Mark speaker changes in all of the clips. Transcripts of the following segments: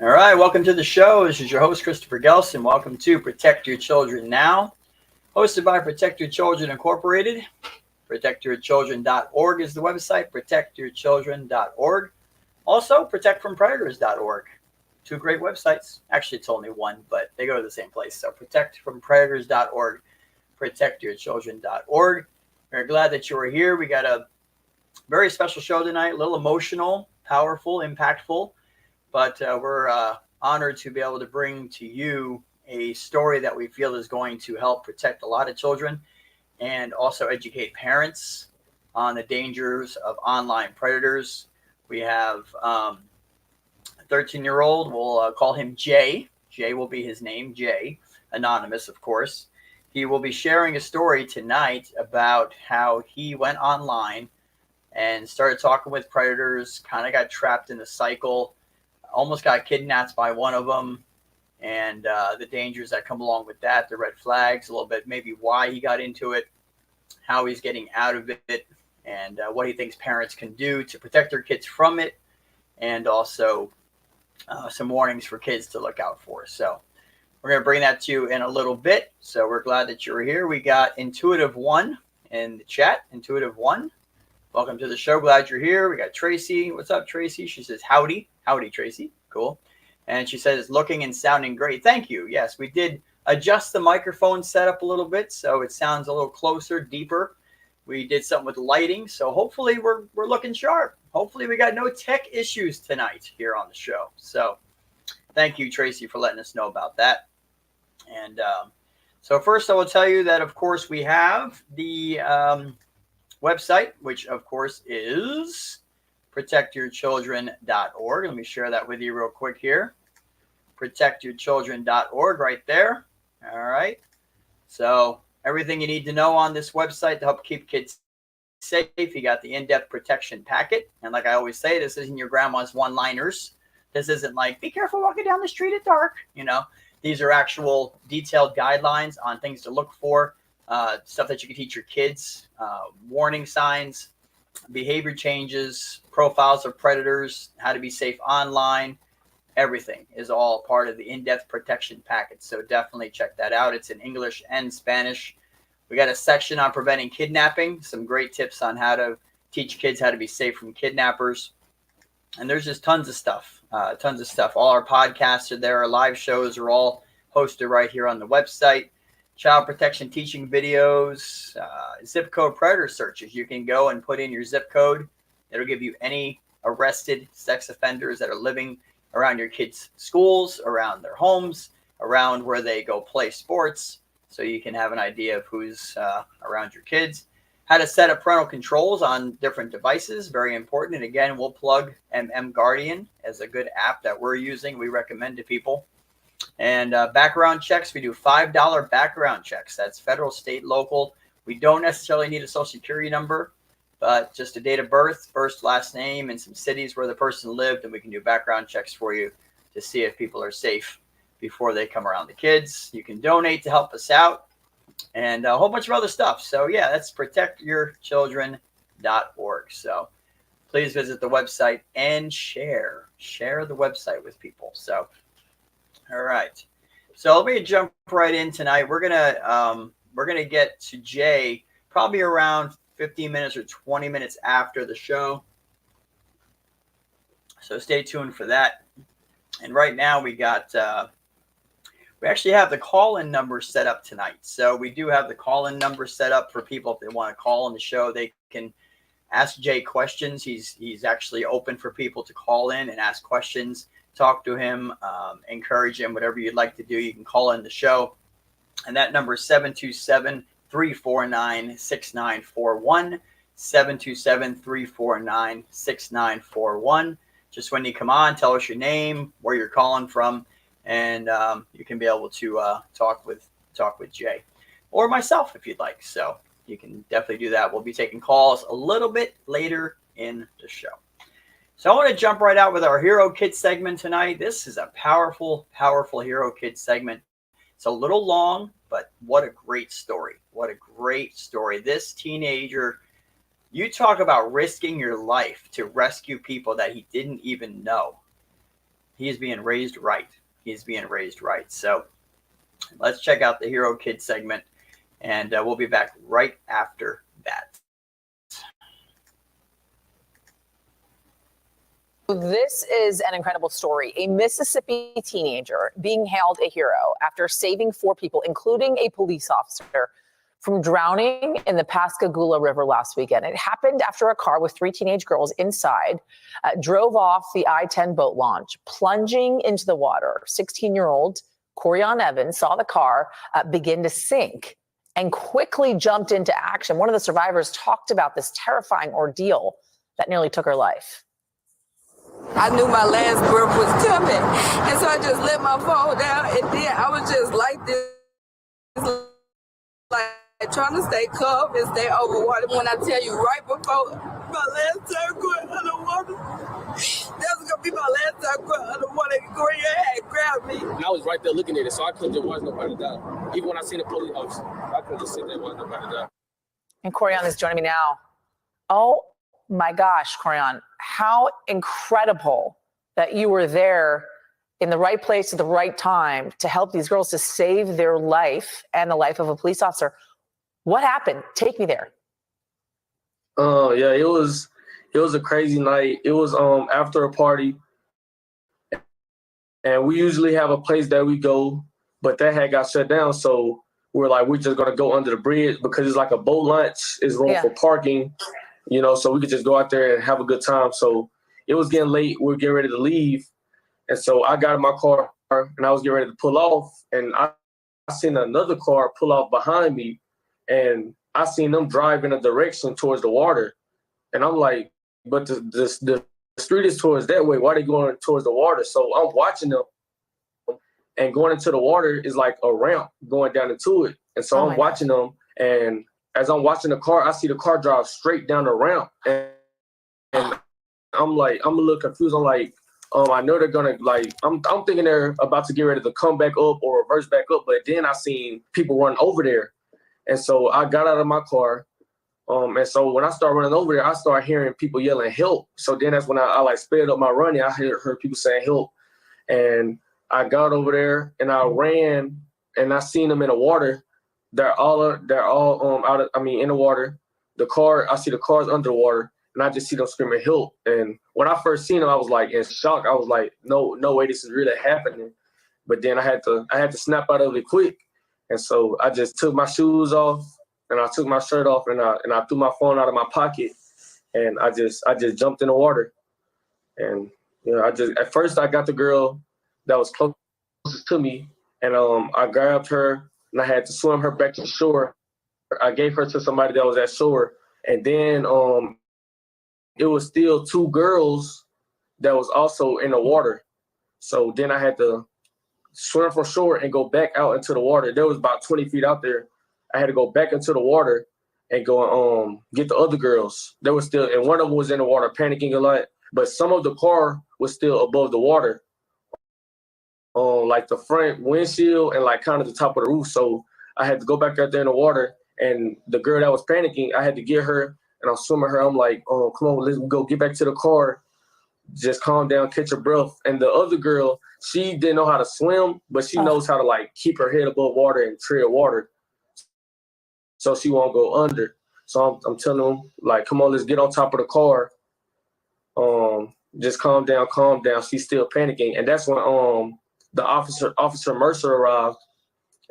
Speaker 1: All right, welcome to the show. This is your host, Christopher Gelson. Welcome to Protect Your Children Now, hosted by Protect Your Children Incorporated. ProtectYourChildren.org is the website, ProtectYourChildren.org. Also, ProtectFromPredators.org. Two great websites. Actually, it's only one, but they go to the same place. So, ProtectFromPredators.org, ProtectYourChildren.org. We're glad that you are here. We got a very special show tonight, a little emotional, powerful, impactful. But we're honored to be able to bring to you a story that we feel is going to help protect a lot of children and also educate parents on the dangers of online predators. We have a 13-year-old. We'll call him Jay. Jay will be his name, Jay, anonymous, of course. He will be sharing a story tonight about how he went online and started talking with predators, kind of got trapped in the cycle, almost got kidnapped by one of them, and the dangers that come along with that, the red flags, a little bit maybe why he got into it, how he's getting out of it, and what he thinks parents can do to protect their kids from it, and also some warnings for kids to look out for. So we're going to bring that to you in a little bit. So we're glad that you're here. We got Intuitive One in the chat. Intuitive One, welcome to the show. Glad you're here. We got Tracy. What's up, Tracy? She says, howdy. Howdy, Tracy. Cool. And she says, looking and sounding great. Thank you. Yes, we did adjust the microphone setup a little bit, so it sounds a little closer, deeper. We did something with lighting, so hopefully we're looking sharp. Hopefully we got no tech issues tonight here on the show. So thank you, Tracy, for letting us know about that. And so first I will tell you that, of course, we have the website, which, of course, is ProtectYourChildren.org. Let me share that with you real quick here. ProtectYourChildren.org right there. All right. So everything you need to know on this website to help keep kids safe. You got the in-depth protection packet. And like I always say, this isn't your grandma's one-liners. This isn't like, be careful walking down the street at dark. You know, these are actual detailed guidelines on things to look for, stuff that you can teach your kids, warning signs, behavior changes, profiles of predators, how to be safe online. Everything is all part of the in-depth protection package. So definitely check that out. It's in English and Spanish. We got a section on preventing kidnapping, some great tips on how to teach kids how to be safe from kidnappers. And there's just tons of stuff, All our podcasts are there. Our live shows are all hosted right here on the website. Child protection teaching videos, zip code predator searches. You can go and put in your zip code. It'll give you any arrested sex offenders that are living around your kids' schools, around their homes, around where they go play sports, so you can have an idea of who's around your kids. How to set up parental controls on different devices, very important. And again, we'll plug Guardian as a good app that we're using. We recommend to people. And background checks, we do $5 background checks. That's federal, state, local. We don't necessarily need a social security number, but just a date of birth, first, last name, and some cities where the person lived, and we can do background checks for you to see if people are safe before they come around the kids. You can donate to help us out, and a whole bunch of other stuff. So yeah, that's ProtectYourChildren.org. So please visit the website and share the website with people. So all right. So let me jump right in tonight. We're gonna get to Jay probably around 15 minutes or 20 minutes after the show. So stay tuned for that. And right now we got we actually have the call-in number set up tonight. So we do have the call-in number set up for people if they want to call on the show. They can ask Jay questions. He's actually open for people to call in and ask questions. Talk to him, encourage him, whatever you'd like to do. You can call in the show. And that number is 727-349-6941, 727-349-6941. Just when you come on, tell us your name, where you're calling from, and you can be able to talk with Jay or myself if you'd like. So you can definitely do that. We'll be taking calls a little bit later in the show. So I want to jump right out with our Hero Kid segment tonight. This is a powerful, powerful Hero Kid segment. It's a little long, but what a great story. What a great story. This teenager, you talk about risking your life to rescue people that he didn't even know. He's being raised right. He's being raised right. So let's check out the Hero Kid segment, and we'll be back right after that.
Speaker 2: This is an incredible story. A Mississippi teenager being hailed a hero after saving 4 people, including a police officer, from drowning in the Pascagoula River last weekend. It happened after a car with 3 teenage girls inside drove off the I-10 boat launch, plunging into the water. 16-year-old Corian Evans saw the car begin to sink and quickly jumped into action. One of the survivors talked about this terrifying ordeal that nearly took her life.
Speaker 3: I knew my last breath was coming, and so I just let my phone down, and then I was just like this, like trying to stay calm and stay over water. When I tell you right before my last time going underwater, that was gonna be my last time going underwater, and Corian had grabbed me.
Speaker 4: And I was right there looking at it, so I couldn't just watch nobody die. Even when I seen the police officer, I couldn't just sit there and watch nobody die.
Speaker 2: And Corian is joining me now. Oh my gosh, Corian, how incredible that you were there in the right place at the right time to help these girls to save their life and the life of a police officer. What happened? Take me there.
Speaker 5: Yeah, it was a crazy night. It was after a party, and we usually have a place that we go, but that had got shut down. So we're just gonna go under the bridge because it's like a boat launch. It's room for parking. So we could just go out there and have a good time. So it was getting late. We were getting ready to leave. And so I got in my car and I was getting ready to pull off. And I seen another car pull off behind me. And I seen them drive in a direction towards the water. And I'm like, but the street is towards that way. Why are they going towards the water? So I'm watching them. And going into the water is like a ramp going down into it. And so I'm watching them. And as I'm watching the car, I see the car drive straight down the ramp. And I'm like, I'm a little confused. I'm like, I know they're gonna I'm thinking they're about to get ready to come back up or reverse back up. But then I seen people run over there. And so I got out of my car. And so when I started running over there, I started hearing people yelling help. So then that's when I sped up my running. I heard people saying help. And I got over there and I ran and I seen them in the water. They're all out of, in the water. I see the cars underwater, and I just see them screaming help. And when I first seen them, I was like in shock. I was like, no way, this is really happening. But then I had to snap out of it quick. And so I just took my shoes off and I took my shirt off and I threw my phone out of my pocket and I just jumped in the water. And at first I got the girl that was closest to me and I grabbed her. And I had to swim her back to shore. I gave her to somebody that was at shore. And then it was still 2 girls that was also in the water. So then I had to swim from shore and go back out into the water. There was about 20 feet out there. I had to go back into the water and go get the other girls. They were still, and one of them was in the water panicking a lot. But some of the car was still above the water. Like the front windshield and like kind of the top of the roof. So I had to go back out there in the water and the girl that was panicking, I had to get her and I'm swimming her. I'm like, oh, come on, let's go get back to the car. Just calm down, catch your breath. And the other girl, she didn't know how to swim, but she knows how to like keep her head above water and tread water. So she won't go under. So I'm telling them like, come on, let's get on top of the car. Just calm down. She's still panicking. And that's when the Officer Mercer arrived,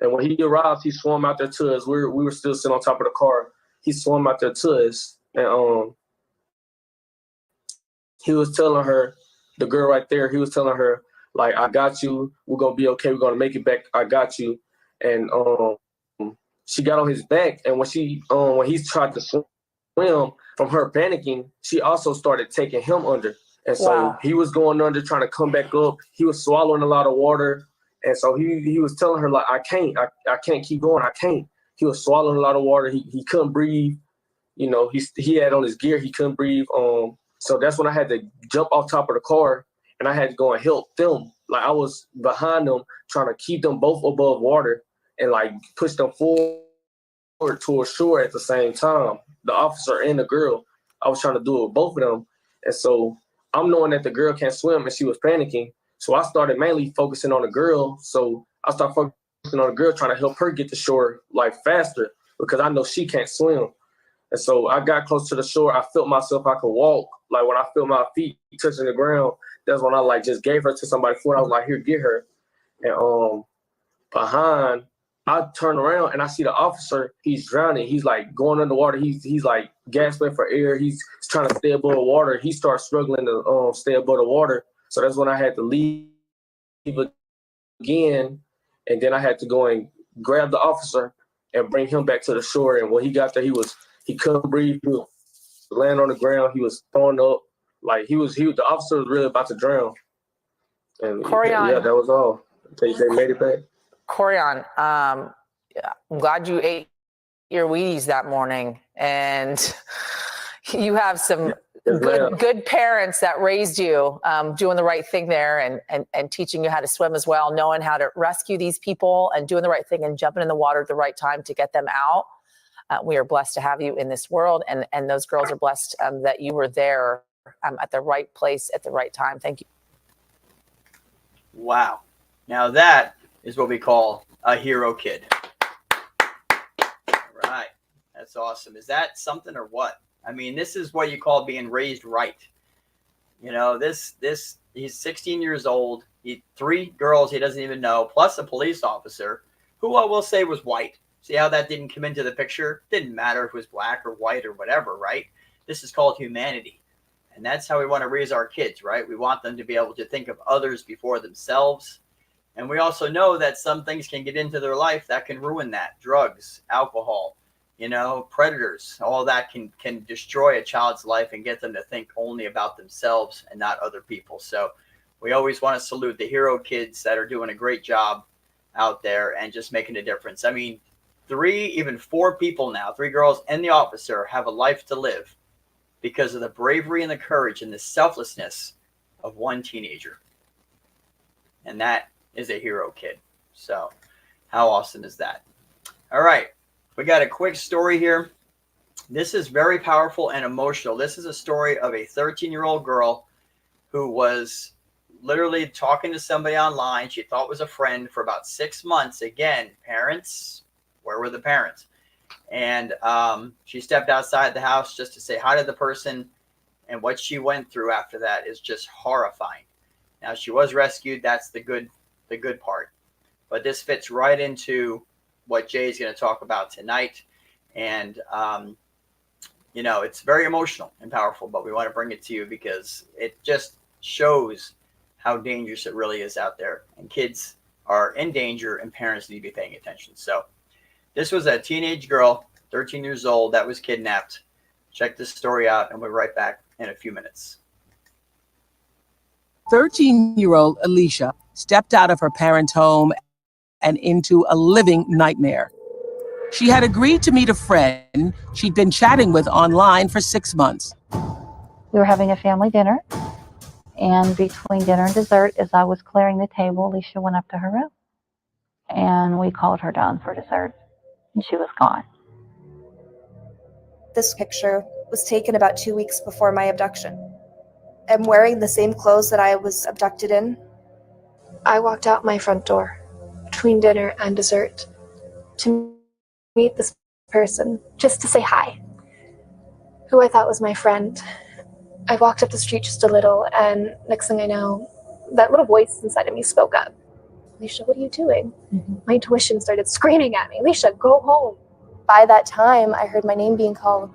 Speaker 5: and when he arrived, he swam out there to us. We were still sitting on top of the car. He swam out there to us, and he was telling her, the girl right there, he was telling her, like, I got you. We're gonna be okay. We're gonna make it back. I got you. And she got on his back, and when he tried to swim from her panicking, she also started taking him under. And so he was going under, trying to come back up. He was swallowing a lot of water. And so he was telling her, like, I can't keep going. I can't. He was swallowing a lot of water. He couldn't breathe. He had on his gear. He couldn't breathe. So that's when I had to jump off top of the car and I had to go and help them. Like I was behind them, trying to keep them both above water and like push them forward towards shore at the same time. The officer and the girl, I was trying to do it with both of them. And so I'm knowing that the girl can't swim and she was panicking. So I started mainly focusing on the girl. So I started focusing on the girl, trying to help her get to shore like faster because I know she can't swim. And so I got close to the shore. I felt myself I could walk. Like when I felt my feet touching the ground, that's when I like just gave her to somebody for it. I was like, here, get her. And behind, I turn around and I see the officer. He's drowning. He's like going underwater. He's like gasping for air. He's trying to stay above the water. He starts struggling to stay above the water. So that's when I had to leave again. And then I had to go and grab the officer and bring him back to the shore. And when he got there, he couldn't breathe. He was laying on the ground. He was throwing up. Like the officer was really about to drown. And
Speaker 2: Corian.
Speaker 5: yeah, that was all. They made it back.
Speaker 2: Corian, I'm glad you ate your Wheaties that morning, and you have some good parents that raised you, doing the right thing there and teaching you how to swim as well, knowing how to rescue these people and doing the right thing and jumping in the water at the right time to get them out. We are blessed to have you in this world, and those girls are blessed that you were there at the right place at the right time. Thank you.
Speaker 1: Wow. Now that is what we call a hero kid. Right. That's awesome. Is that something or what? I mean, this is what you call being raised right. You know, he's 16 years old. 3 girls he doesn't even know, plus a police officer who I will say was white. See how that didn't come into the picture? Didn't matter if it was black or white or whatever, right? This is called humanity. And that's how we want to raise our kids, right? We want them to be able to think of others before themselves. And we also know that some things can get into their life that can ruin that. Drugs, alcohol, predators, all that can destroy a child's life and get them to think only about themselves and not other people. So we always want to salute the hero kids that are doing a great job out there and just making a difference. I mean, 3, even 4 people now, 3 girls and the officer have a life to live because of the bravery and the courage and the selflessness of one teenager. And that is a hero kid. So how awesome is that? All right. We got a quick story here. This is very powerful and emotional. This is a story of a 13-year-old girl who was literally talking to somebody online she thought was a friend for about 6 months. Again, parents, where were the parents? And she stepped outside the house just to say hi to the person. And what she went through after that is just horrifying. Now, she was rescued. That's the good part. But this fits right into what Jay's going to talk about tonight. And, it's very emotional and powerful, but we want to bring it to you because it just shows how dangerous it really is out there. And kids are in danger and parents need to be paying attention. So this was a teenage girl, 13 years old, that was kidnapped. Check this story out, and we'll be right back in a few minutes.
Speaker 6: 13-year-old Alicia stepped out of her parents' home and into a living nightmare. She had agreed to meet a friend she'd been chatting with online for 6 months.
Speaker 7: We were having a family dinner, and between dinner and dessert, as I was clearing the table, Alicia went up to her room, and we called her down for dessert, and she was gone.
Speaker 8: This picture was taken about 2 weeks before my abduction. I'm wearing the same clothes that I was abducted in.
Speaker 9: I walked out my front door between dinner and dessert to meet this person, just to say hi, who I thought was my friend. I walked up the street just a little, and next thing I know, that little voice inside of me spoke up. Alicia, what are you doing? Mm-hmm. My intuition started screaming at me, Alicia, go home.
Speaker 8: By that time, I heard my name being called.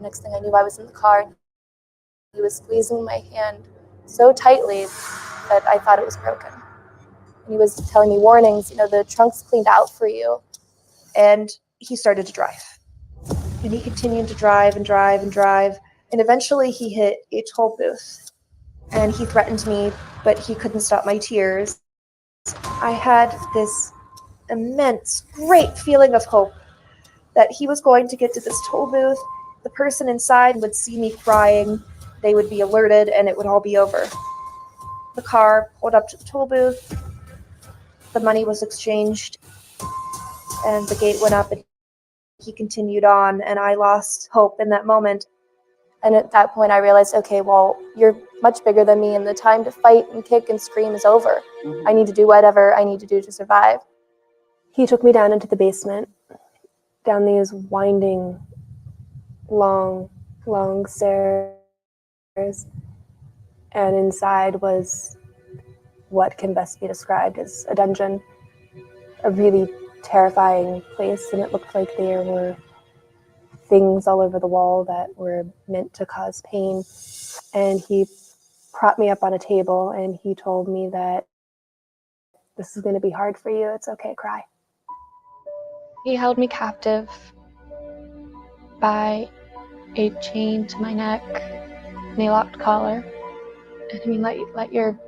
Speaker 8: Next thing I knew, I was in the car. He was squeezing my hand so tightly that I thought it was broken. And he was telling me warnings, the trunk's cleaned out for you. And he started to drive. And he continued to drive and drive and drive. And eventually he hit a toll booth. And he threatened me, but he couldn't stop my tears. I had this immense, great feeling of hope that he was going to get to this toll booth. The person inside would see me crying. They would be alerted, and it would all be over. The car pulled up to the toll booth. The money was exchanged, and the gate went up, and he continued on, and I lost hope in that moment. And at that point, I realized, okay, well, you're much bigger than me, and the time to fight and kick and scream is over. I need to do whatever I need to do to survive. He took me down into the basement, down these winding, long stairs, and inside was what can best be described as a dungeon, a really terrifying place, and it looked like there were things all over the wall that were meant to cause pain. And he propped me up on a table and he told me that this is going to be hard for you. It's okay, cry. He held me captive by a chain to my neck and a locked collar. And I mean, let your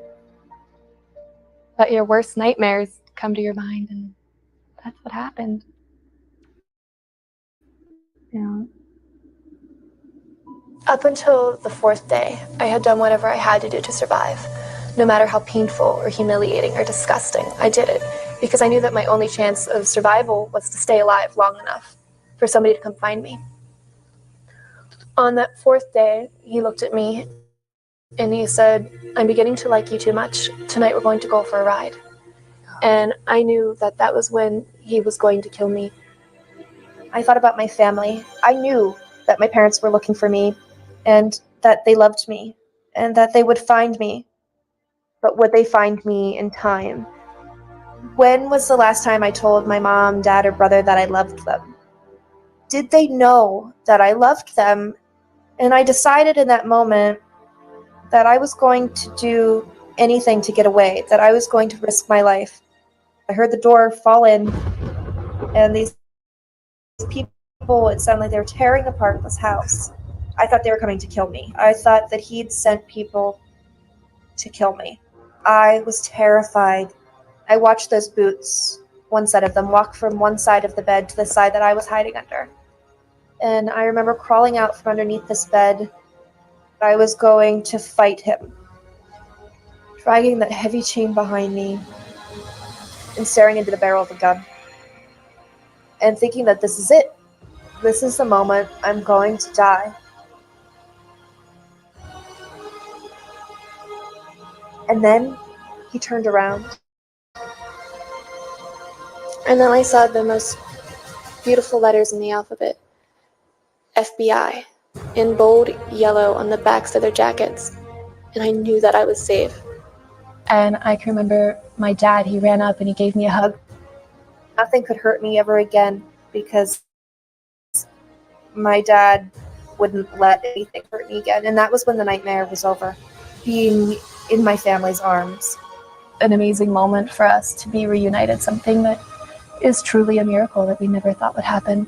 Speaker 8: worst nightmares come to your mind, and that's what happened. You know. Up until the 4th day, I had done whatever I had to do to survive. No matter how painful or humiliating or disgusting, I did it because I knew that my only chance of survival was to stay alive long enough for somebody to come find me. On that 4th day, he looked at me and he said, "I'm beginning to like you too much. Tonight we're going to go for a ride." And I knew that that was when he was going to kill me. I thought about my family. I knew that my parents were looking for me and that they loved me and that they would find me. But would they find me in time? When was the last time I told my mom, dad, or brother that I loved them? Did they know that I loved them? And I decided in that moment that I was going to do anything to get away, that I was going to risk my life. I heard the door fall in, and these people, it sounded like they were tearing apart this house. I thought they were coming to kill me. I thought that he'd sent people to kill me. I was terrified. I watched those boots, one set of them, walk from one side of the bed to the side that I was hiding under. And I remember crawling out from underneath this bed. I was going to fight him, dragging that heavy chain behind me and staring into the barrel of the gun and thinking that this is it. This is the moment I'm going to die. And then he turned around. And then I saw the most beautiful letters in the alphabet. FBI, in bold yellow on the backs of their jackets. And I knew that I was safe. And I can remember my dad, he ran up and he gave me a hug. Nothing could hurt me ever again because my dad wouldn't let anything hurt me again. And that was when the nightmare was over. Being in my family's arms. An amazing moment for us to be reunited, something that is truly a miracle that we never thought would happen.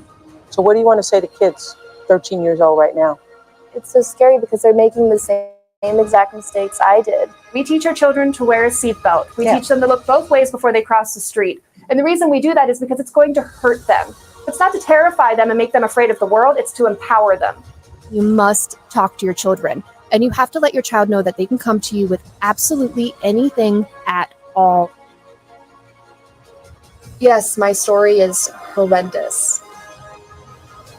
Speaker 6: So what do you want to say to kids 13 years old right now?
Speaker 8: It's so scary because they're making the same exact mistakes I did. We teach our children to wear a seatbelt. We teach them to look both ways before they cross the street. And the reason we do that is because it's going to hurt them. It's not to terrify them and make them afraid of the world, it's to empower them.
Speaker 10: You must talk to your children. And you have to let your child know that they can come to you with absolutely anything at all. Yes, my story is horrendous.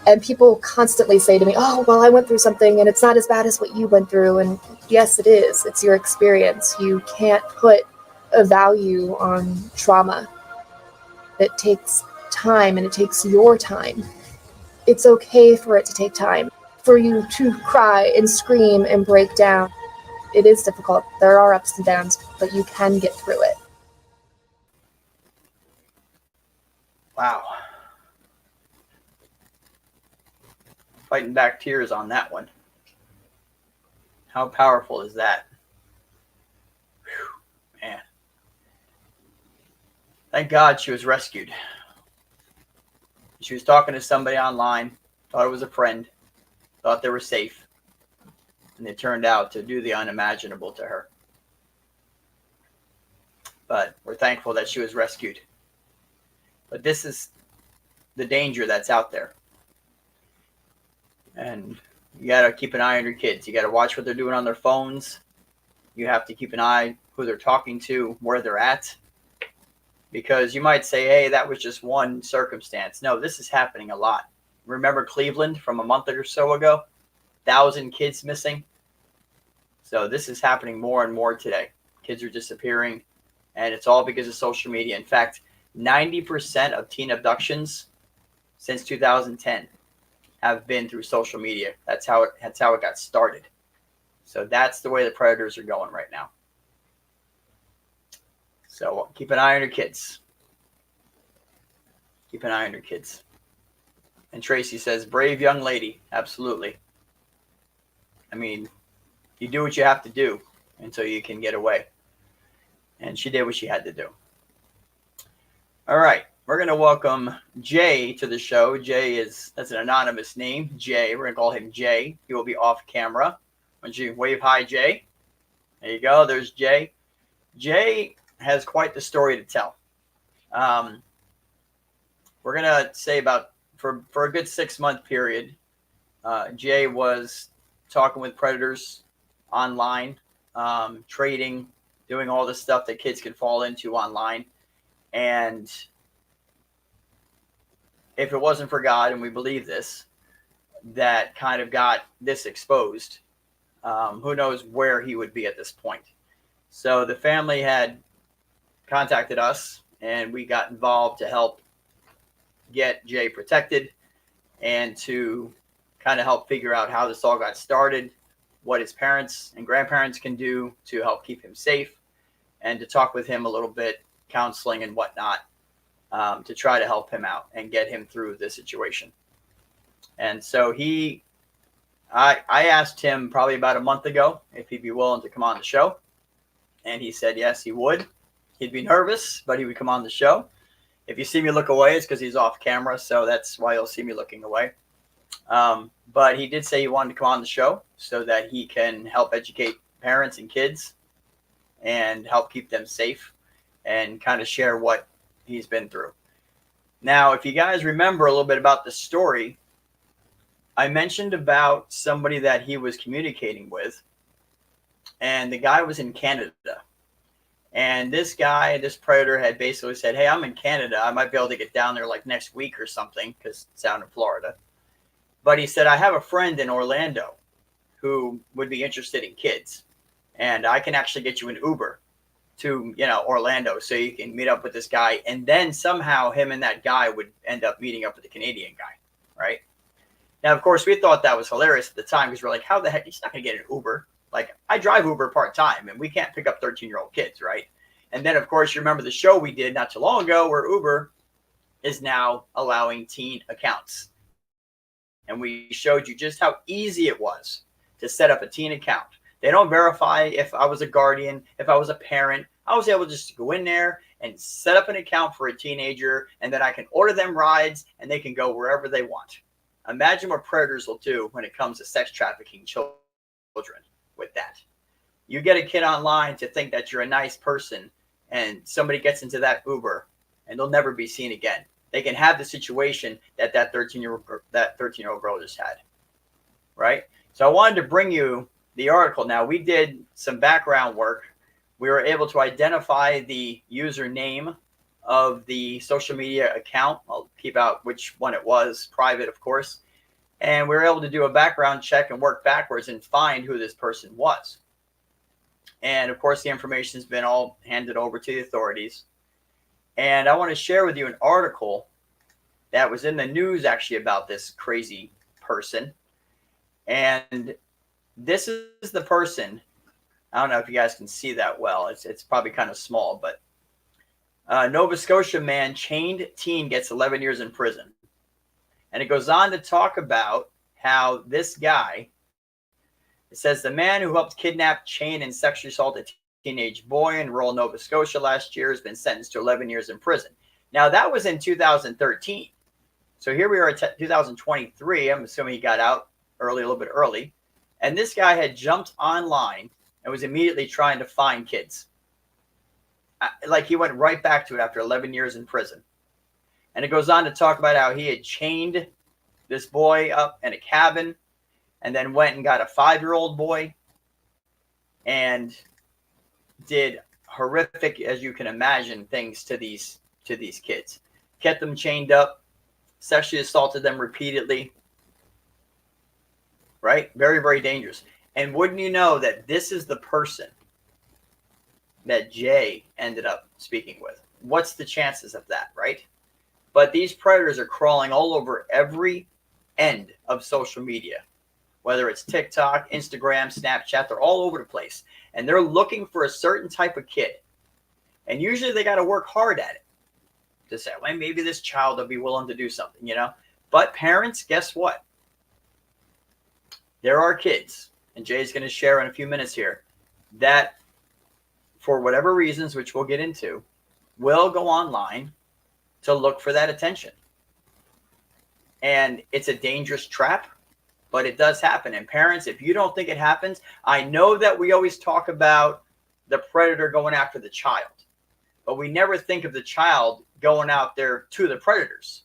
Speaker 10: And people constantly say to me, "Oh, well, I went through something and it's not as bad as what you went through." And yes, it is. It's your experience. You can't put a value on trauma. It takes time and it takes your time. It's okay for it to take time. For you to cry and scream and break down. It is difficult. There are ups and downs, but you can get through it.
Speaker 1: Wow. Fighting back tears on that one. How powerful is that? Whew, man. Thank God she was rescued. She was talking to somebody online, thought it was a friend, thought they were safe, and they turned out to do the unimaginable to her. But we're thankful that she was rescued. But this is the danger that's out there. And you got to keep an eye on your kids. You got to watch what they're doing on their phones. You have to keep an eye who they're talking to, where they're at. Because you might say, hey, that was just one circumstance. No, this is happening a lot. Remember Cleveland from a month or so ago? 1,000 kids missing. So this is happening more and more today. Kids are disappearing, and it's all because of social media. In fact, 90% of teen abductions since 2010 have been through social media. That's how it got started. So that's the way the predators are going right now. So keep an eye on your kids. Keep an eye on your kids. And Tracy says, brave young lady. Absolutely. I mean, you do what you have to do until you can get away. And she did what she had to do. All right. We're going to welcome Jay to the show. Jay that's an anonymous name. Jay. We're going to call him Jay. He will be off camera. Why don't you wave hi, Jay? There you go. There's Jay. Jay has quite the story to tell. We're going to say for a good 6-month period, Jay was talking with predators online, trading, doing all the stuff that kids can fall into online. And if it wasn't for God, and we believe this, that kind of got this exposed, who knows where he would be at this point. So the family had contacted us, and we got involved to help get Jay protected and to kind of help figure out how this all got started, what his parents and grandparents can do to help keep him safe, and to talk with him a little bit, counseling and whatnot, to try to help him out and get him through the situation. And so I asked him probably about a month ago if he'd be willing to come on the show. And he said, yes, he would. He'd be nervous, but he would come on the show. If you see me look away, it's because he's off camera. So that's why you'll see me looking away. But he did say he wanted to come on the show so that he can help educate parents and kids and help keep them safe and kind of share what he's been through. Now, if you guys remember a little bit about the story, I mentioned about somebody that he was communicating with, and the guy was in Canada. And this predator had basically said, hey, I'm in Canada. I might be able to get down there like next week or something because it's down in Florida. But he said, I have a friend in Orlando who would be interested in kids. And I can actually get you an Uber to, Orlando so you can meet up with this guy. And then somehow him and that guy would end up meeting up with the Canadian guy, right? Now, of course, we thought that was hilarious at the time because we're like, how the heck? He's not going to get an Uber. Like, I drive Uber part-time, and we can't pick up 13-year-old kids, right? And then, of course, you remember the show we did not too long ago where Uber is now allowing teen accounts. And we showed you just how easy it was to set up a teen account. They don't verify if I was a guardian, if I was a parent. I was able just to go in there and set up an account for a teenager, and then I can order them rides, and they can go wherever they want. Imagine what predators will do when it comes to sex trafficking children with that. You get a kid online to think that you're a nice person, and somebody gets into that Uber, and they'll never be seen again. They can have the situation that 13-year-old girl just had, right? So I wanted to bring you the article. Now, we did some background work. We were able to identify the username of the social media account. I'll keep out which one it was, private, of course. And we were able to do a background check and work backwards and find who this person was. And of course, the information has been all handed over to the authorities. And I want to share with you an article that was in the news actually about this crazy person. And this is the person. I don't know if you guys can see that well. It's probably kind of small, but Nova Scotia man chained teen gets 11 years in prison. And it goes on to talk about how this guy, it says the man who helped kidnap, chain, and sexually assault a teenage boy in rural Nova Scotia last year has been sentenced to 11 years in prison. Now, that was in 2013. So here we are at 2023. I'm assuming he got out a little bit early. And this guy had jumped online and was immediately trying to find kids. Like he went right back to it after 11 years in prison. And it goes on to talk about how he had chained this boy up in a cabin and then went and got a 5-year-old boy and did horrific, as you can imagine, things to these kids. Kept them chained up, sexually assaulted them repeatedly. Right? Very, very dangerous. And wouldn't you know that this is the person that Jay ended up speaking with? What's the chances of that, right? But these predators are crawling all over every end of social media, whether it's TikTok, Instagram, Snapchat, they're all over the place. And they're looking for a certain type of kid. And usually they got to work hard at it to say, well, maybe this child will be willing to do something, you know? But parents, guess what? There are kids, and Jay's going to share in a few minutes here, that for whatever reasons, which we'll get into, will go online to look for that attention. And it's a dangerous trap, but it does happen. And parents, if you don't think it happens, I know that we always talk about the predator going after the child, but we never think of the child going out there to the predators.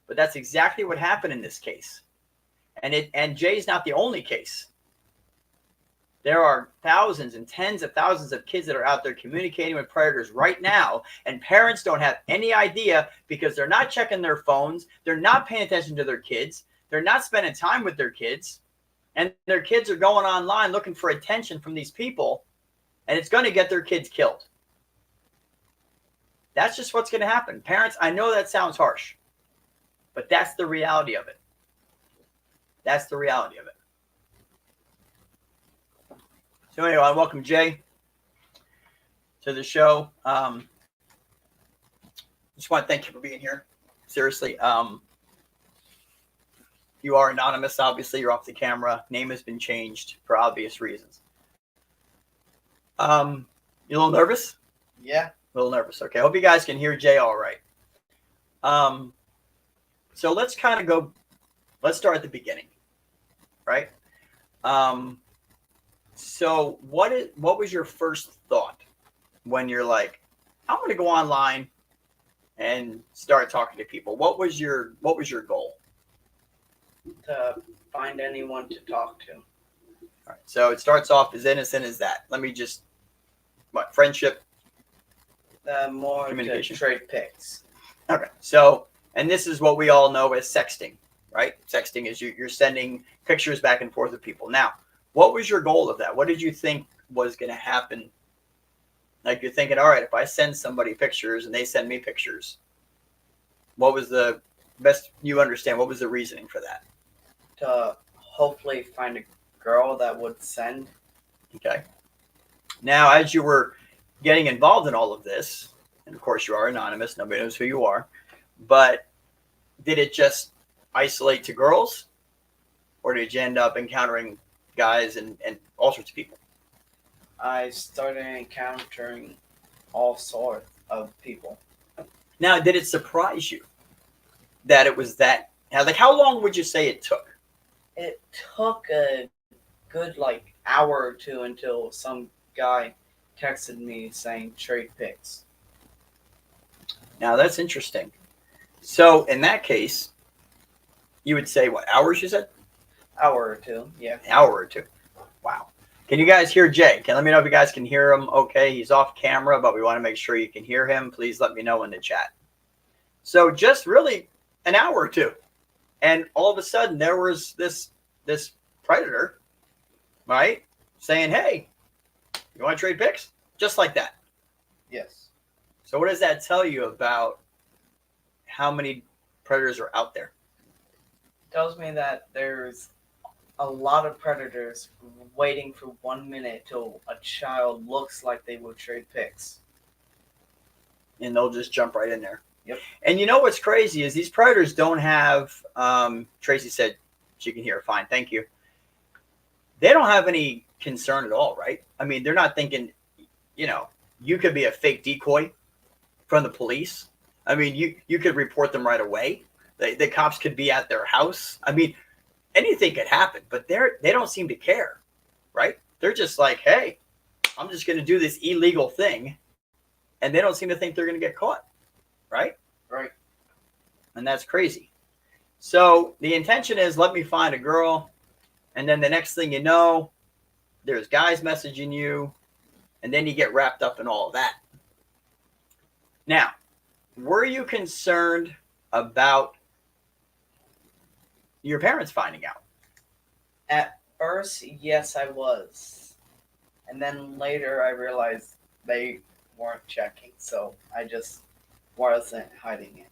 Speaker 1: But that's exactly what happened in this case. And Jay's not the only case. There are thousands and tens of thousands of kids that are out there communicating with predators right now, and parents don't have any idea because they're not checking their phones, they're not paying attention to their kids, they're not spending time with their kids, and their kids are going online looking for attention from these people, and it's going to get their kids killed. That's just what's going to happen. Parents, I know that sounds harsh, but that's the reality of it. That's the reality of it. So anyway, I welcome Jay to the show. Just want to thank you for being here. Seriously. You are anonymous, obviously. You're off the camera. Name has been changed for obvious reasons. You a little nervous?
Speaker 11: Yeah.
Speaker 1: A little nervous. Okay. I hope you guys can hear Jay all right. So let's kind of go, let's start at the beginning, right? So what was your first thought when you're like, I'm going to go online and start talking to people? What was your goal?
Speaker 11: To find anyone to talk to.
Speaker 1: All right. So it starts off as innocent as that. Let me just, friendship?
Speaker 11: More
Speaker 1: Communication.
Speaker 11: to trade pics.
Speaker 1: Okay. So, and this is what we all know as sexting, right? Sexting is you're sending pictures back and forth with people. Now, what was your goal of that? What did you think was going to happen? Like you're thinking, all right, if I send somebody pictures and they send me pictures, what was the best you understand? What was the reasoning for that?
Speaker 11: To hopefully find a girl that would send.
Speaker 1: Okay. Now, as you were getting involved in all of this, and of course you are anonymous, nobody knows who you are, but did it just isolate to girls, or did you end up encountering guys and all sorts of people?
Speaker 11: I started encountering all sorts of people.
Speaker 1: Now, did it surprise you that it was that? Like, how long would you say it took?
Speaker 11: It took a good hour or two until some guy texted me saying trade pics.
Speaker 1: Now, that's interesting. So, in that case, you would say, what, hours you said?
Speaker 11: Hour or two, yeah.
Speaker 1: An hour or two. Wow. Can you guys hear Jay? Let me know if you guys can hear him okay. He's off camera, but we want to make sure you can hear him. Please let me know in the chat. So, just really an hour or two. And all of a sudden, there was this predator, right, saying, hey, you want to trade pics? Just like that.
Speaker 11: Yes.
Speaker 1: So what does that tell you about how many predators are out there?
Speaker 11: Tells me that there's a lot of predators waiting for 1 minute till a child looks like they will trade pics.
Speaker 1: And they'll just jump right in there.
Speaker 11: Yep.
Speaker 1: And you know what's crazy is these predators don't have, Tracy said she can hear fine, thank you. They don't have any concern at all, right? I mean, they're not thinking, you could be a fake decoy from the police. I mean, you could report them right away. The cops could be at their house. I mean, anything could happen, but they don't seem to care, right? They're just like, hey, I'm just going to do this illegal thing. And they don't seem to think they're going to get caught, right?
Speaker 11: Right.
Speaker 1: And that's crazy. So the intention is, let me find a girl. And then the next thing you know, there's guys messaging you. And then you get wrapped up in all of that. Now, were you concerned about your parents finding out?
Speaker 11: At first, yes, I was. And then later I realized they weren't checking, so I just wasn't hiding it.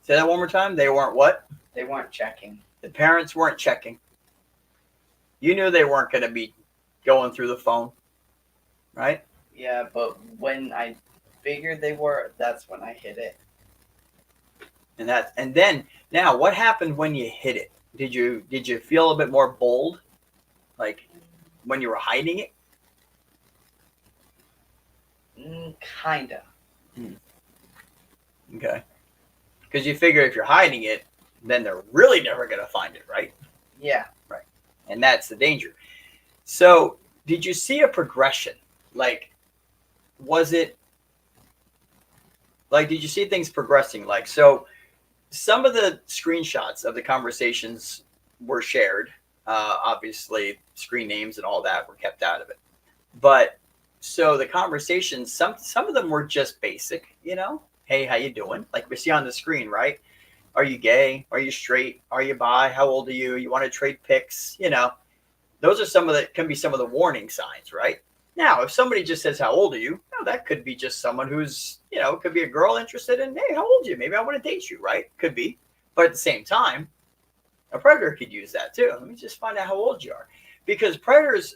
Speaker 1: Say that one more time. They weren't what?
Speaker 11: They weren't checking.
Speaker 1: The parents weren't checking. You knew they weren't going to be going through the phone, right?
Speaker 11: Yeah, but when I figured they were, that's when I hid it.
Speaker 1: And then now, what happened when you hid it? Did you feel a bit more bold, like when you were hiding it?
Speaker 11: Kinda.
Speaker 1: Okay. Because you figure if you're hiding it, then they're really never going to find it, right?
Speaker 11: Yeah.
Speaker 1: Right. And that's the danger. So, did you see a progression? Like, was it like, did you see things progressing? Like, so some of the screenshots of the conversations were shared. Obviously, screen names and all that were kept out of it. But so the conversations, some of them were just basic, you know, hey, how you doing? Like we see on the screen, right? Are you gay? Are you straight? Are you bi? How old are you? You want to trade pics? You know, those are can be some of the warning signs, right? Now, if somebody just says, how old are you? No, that could be just someone who's, you know, could be a girl interested in, hey, how old are you? Maybe I want to date you, right? Could be. But at the same time, a predator could use that too. Let me just find out how old you are. Because predators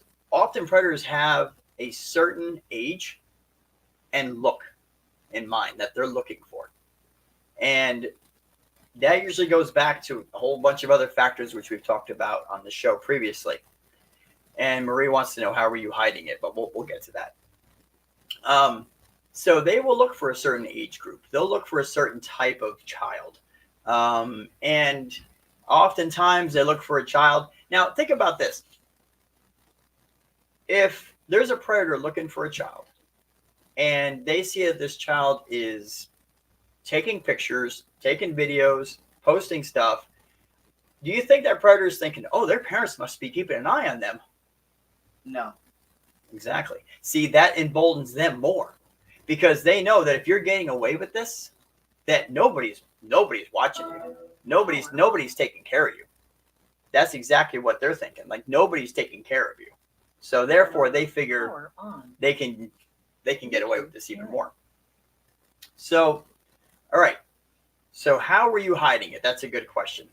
Speaker 1: have a certain age and look in mind that they're looking for. And that usually goes back to a whole bunch of other factors which we've talked about on the show previously. And Marie wants to know, how were you hiding it? But we'll get to that. So they will look for a certain age group. They'll look for a certain type of child. And oftentimes they look for a child. Now, think about this. If there's a predator looking for a child and they see that this child is taking pictures, taking videos, posting stuff, do you think that predator is thinking, oh, their parents must be keeping an eye on them?
Speaker 11: No.
Speaker 1: Exactly. See, that emboldens them more because they know that if you're getting away with this, that nobody's watching you. Nobody's taking care of you. That's exactly what they're thinking. Like nobody's taking care of you. So therefore they figure they can get away with this even more. So, all right. So how were you hiding it? That's a good question.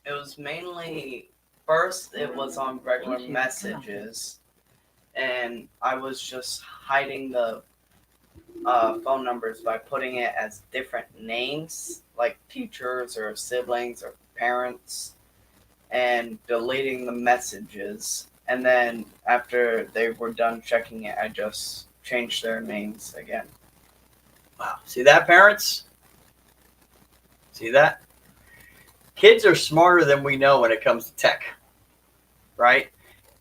Speaker 11: It was mainly, first it was on regular messages, and I was just hiding the phone numbers by putting it as different names, like teachers or siblings or parents, and deleting the messages. And then after they were done checking it, I just changed their names again.
Speaker 1: Wow. See that, parents? See that? Kids are smarter than we know when it comes to tech, right?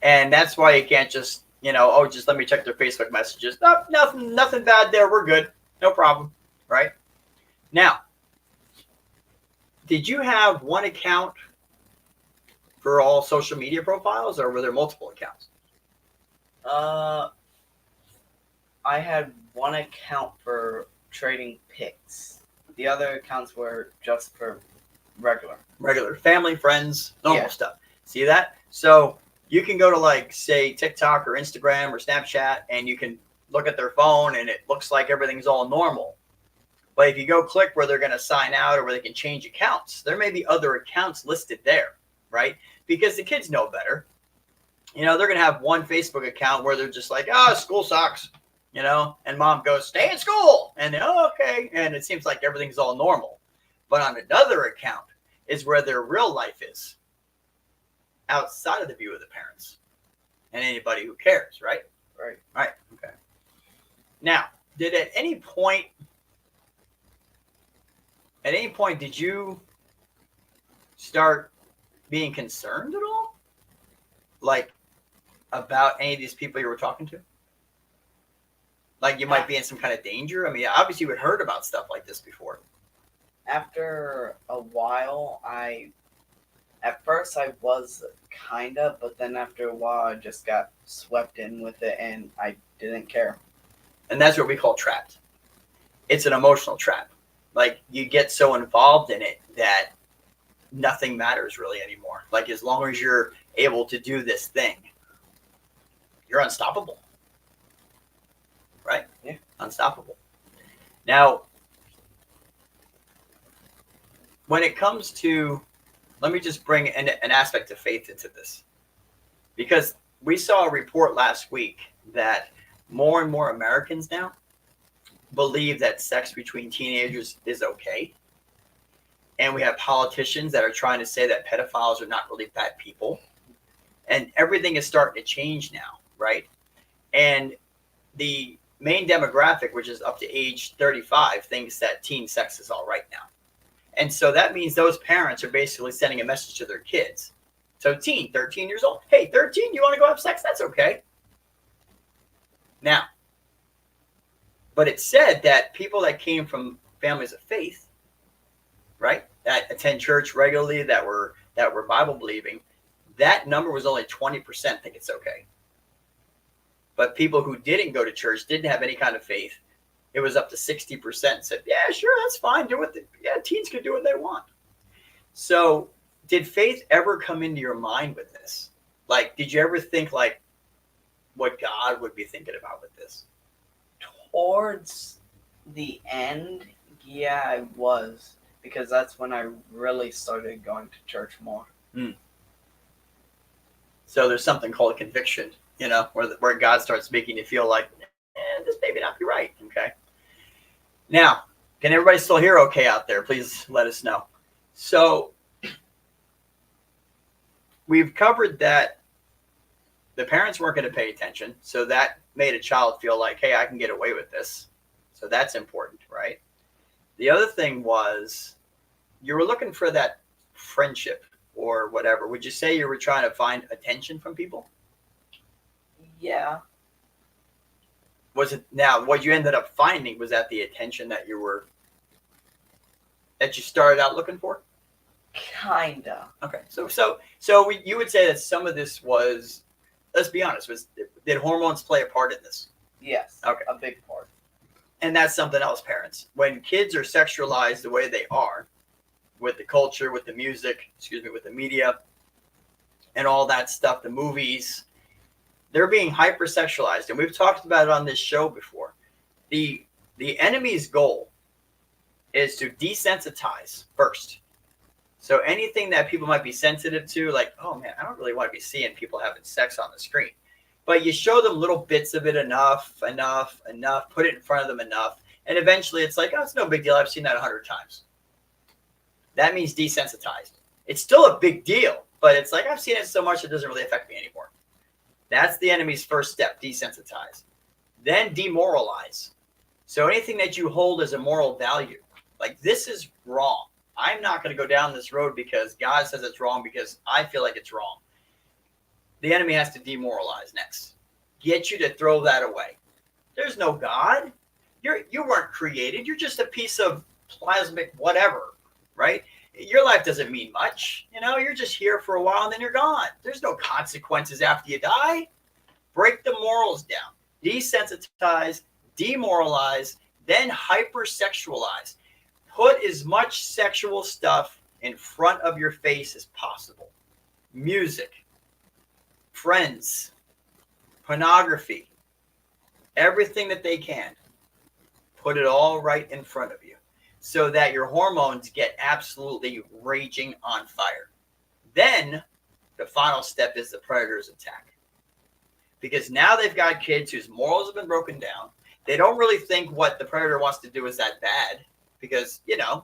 Speaker 1: And that's why you can't just, you know, oh, just let me check their Facebook messages. Nope, nothing bad there. We're good. No problem, right? Now, did you have one account for all social media profiles, or were there multiple accounts?
Speaker 11: I had one account for trading pics. The other accounts were just for regular family, friends, normal stuff. See that? So you can go to, like, say TikTok or Instagram or Snapchat, and you can look at their phone and it looks like everything's all normal. But if you go click where they're going to sign out or where they can change accounts, there may be other accounts listed there, right? Because the kids know better. You know, they're going to have one Facebook account where they're just like, oh, school sucks, you know, and mom goes, stay in school. And then, oh, okay. And it seems like everything's all normal. But on another account is where their real life is, outside of the view of the parents and anybody who cares, right? Right. Okay. Now, at any point did you start being concerned at all? Like about any of these people you were talking to? Like you might be in some kind of danger? I mean, obviously you had heard about stuff like this before. After a while, at first I was kinda, but then after a while I just got swept in with it and I didn't care.
Speaker 1: And that's what we call trapped. It's an emotional trap. Like you get so involved in it that nothing matters really anymore. Like, as long as you're able to do this thing, you're unstoppable. Right?
Speaker 11: Yeah.
Speaker 1: Unstoppable. Now, when it comes to, let me just bring an aspect of faith into this. Because we saw a report last week that more and more Americans now believe that sex between teenagers is okay. And we have politicians that are trying to say that pedophiles are not really bad people. And everything is starting to change now, right? And the main demographic, which is up to age 35, thinks that teen sex is all right now. And so that means those parents are basically sending a message to their kids. So 13 years old. Hey, 13, you want to go have sex? That's okay. Now, but it said that people that came from families of faith, right, that attend church regularly, that were Bible believing, that number was only 20% think it's okay. But people who didn't go to church, didn't have any kind of faith, it was up to 60% said, yeah, sure, that's fine. Do what teens can do what they want. So did faith ever come into your mind with this? Like, did you ever think like what God would be thinking about with this?
Speaker 11: Towards the end, yeah, I was, because that's when I really started going to church more.
Speaker 1: So there's something called conviction, where God starts making you feel like, this maybe not be right. Okay. Now, can everybody still hear okay out there? Please let us know. So we've covered that the parents weren't going to pay attention. So that made a child feel like, hey, I can get away with this. So that's important, right? The other thing was you were looking for that friendship or whatever. Would you say you were trying to find attention from people?
Speaker 11: Yeah.
Speaker 1: Was it, now what you ended up finding, was that the attention that you started out looking for?
Speaker 11: Kinda.
Speaker 1: Okay. You would say that some of this was, let's be honest, did hormones play a part in this?
Speaker 11: Yes.
Speaker 1: Okay.
Speaker 11: A big part.
Speaker 1: And that's something else, parents. When kids are sexualized the way they are, with the culture, with the music, with the media, and all that stuff, the movies, they're being hypersexualized. And we've talked about it on this show before. The enemy's goal is to desensitize first. So anything that people might be sensitive to, like, oh man, I don't really want to be seeing people having sex on the screen. But you show them little bits of it enough, put it in front of them enough. And eventually it's like, oh, it's no big deal. I've seen that 100 times. That means desensitized. It's still a big deal, but it's like, I've seen it so much it doesn't really affect me anymore. That's the enemy's first step, desensitize. Then demoralize. So anything that you hold as a moral value, like this is wrong. I'm not going to go down this road because God says it's wrong because I feel like it's wrong. The enemy has to demoralize next. Get you to throw that away. There's no God. You weren't created. You're just a piece of plasmic whatever, right? Your life doesn't mean much. You're just here for a while and then you're gone. There's no consequences after you die. Break the morals down. Desensitize, demoralize, then hypersexualize. Put as much sexual stuff in front of your face as possible. Music, friends, pornography, everything that they can. Put it all right in front of you so that your hormones get absolutely raging on fire. Then the final step is the predator's attack. Because now they've got kids whose morals have been broken down. They don't really think what the predator wants to do is that bad. Because, I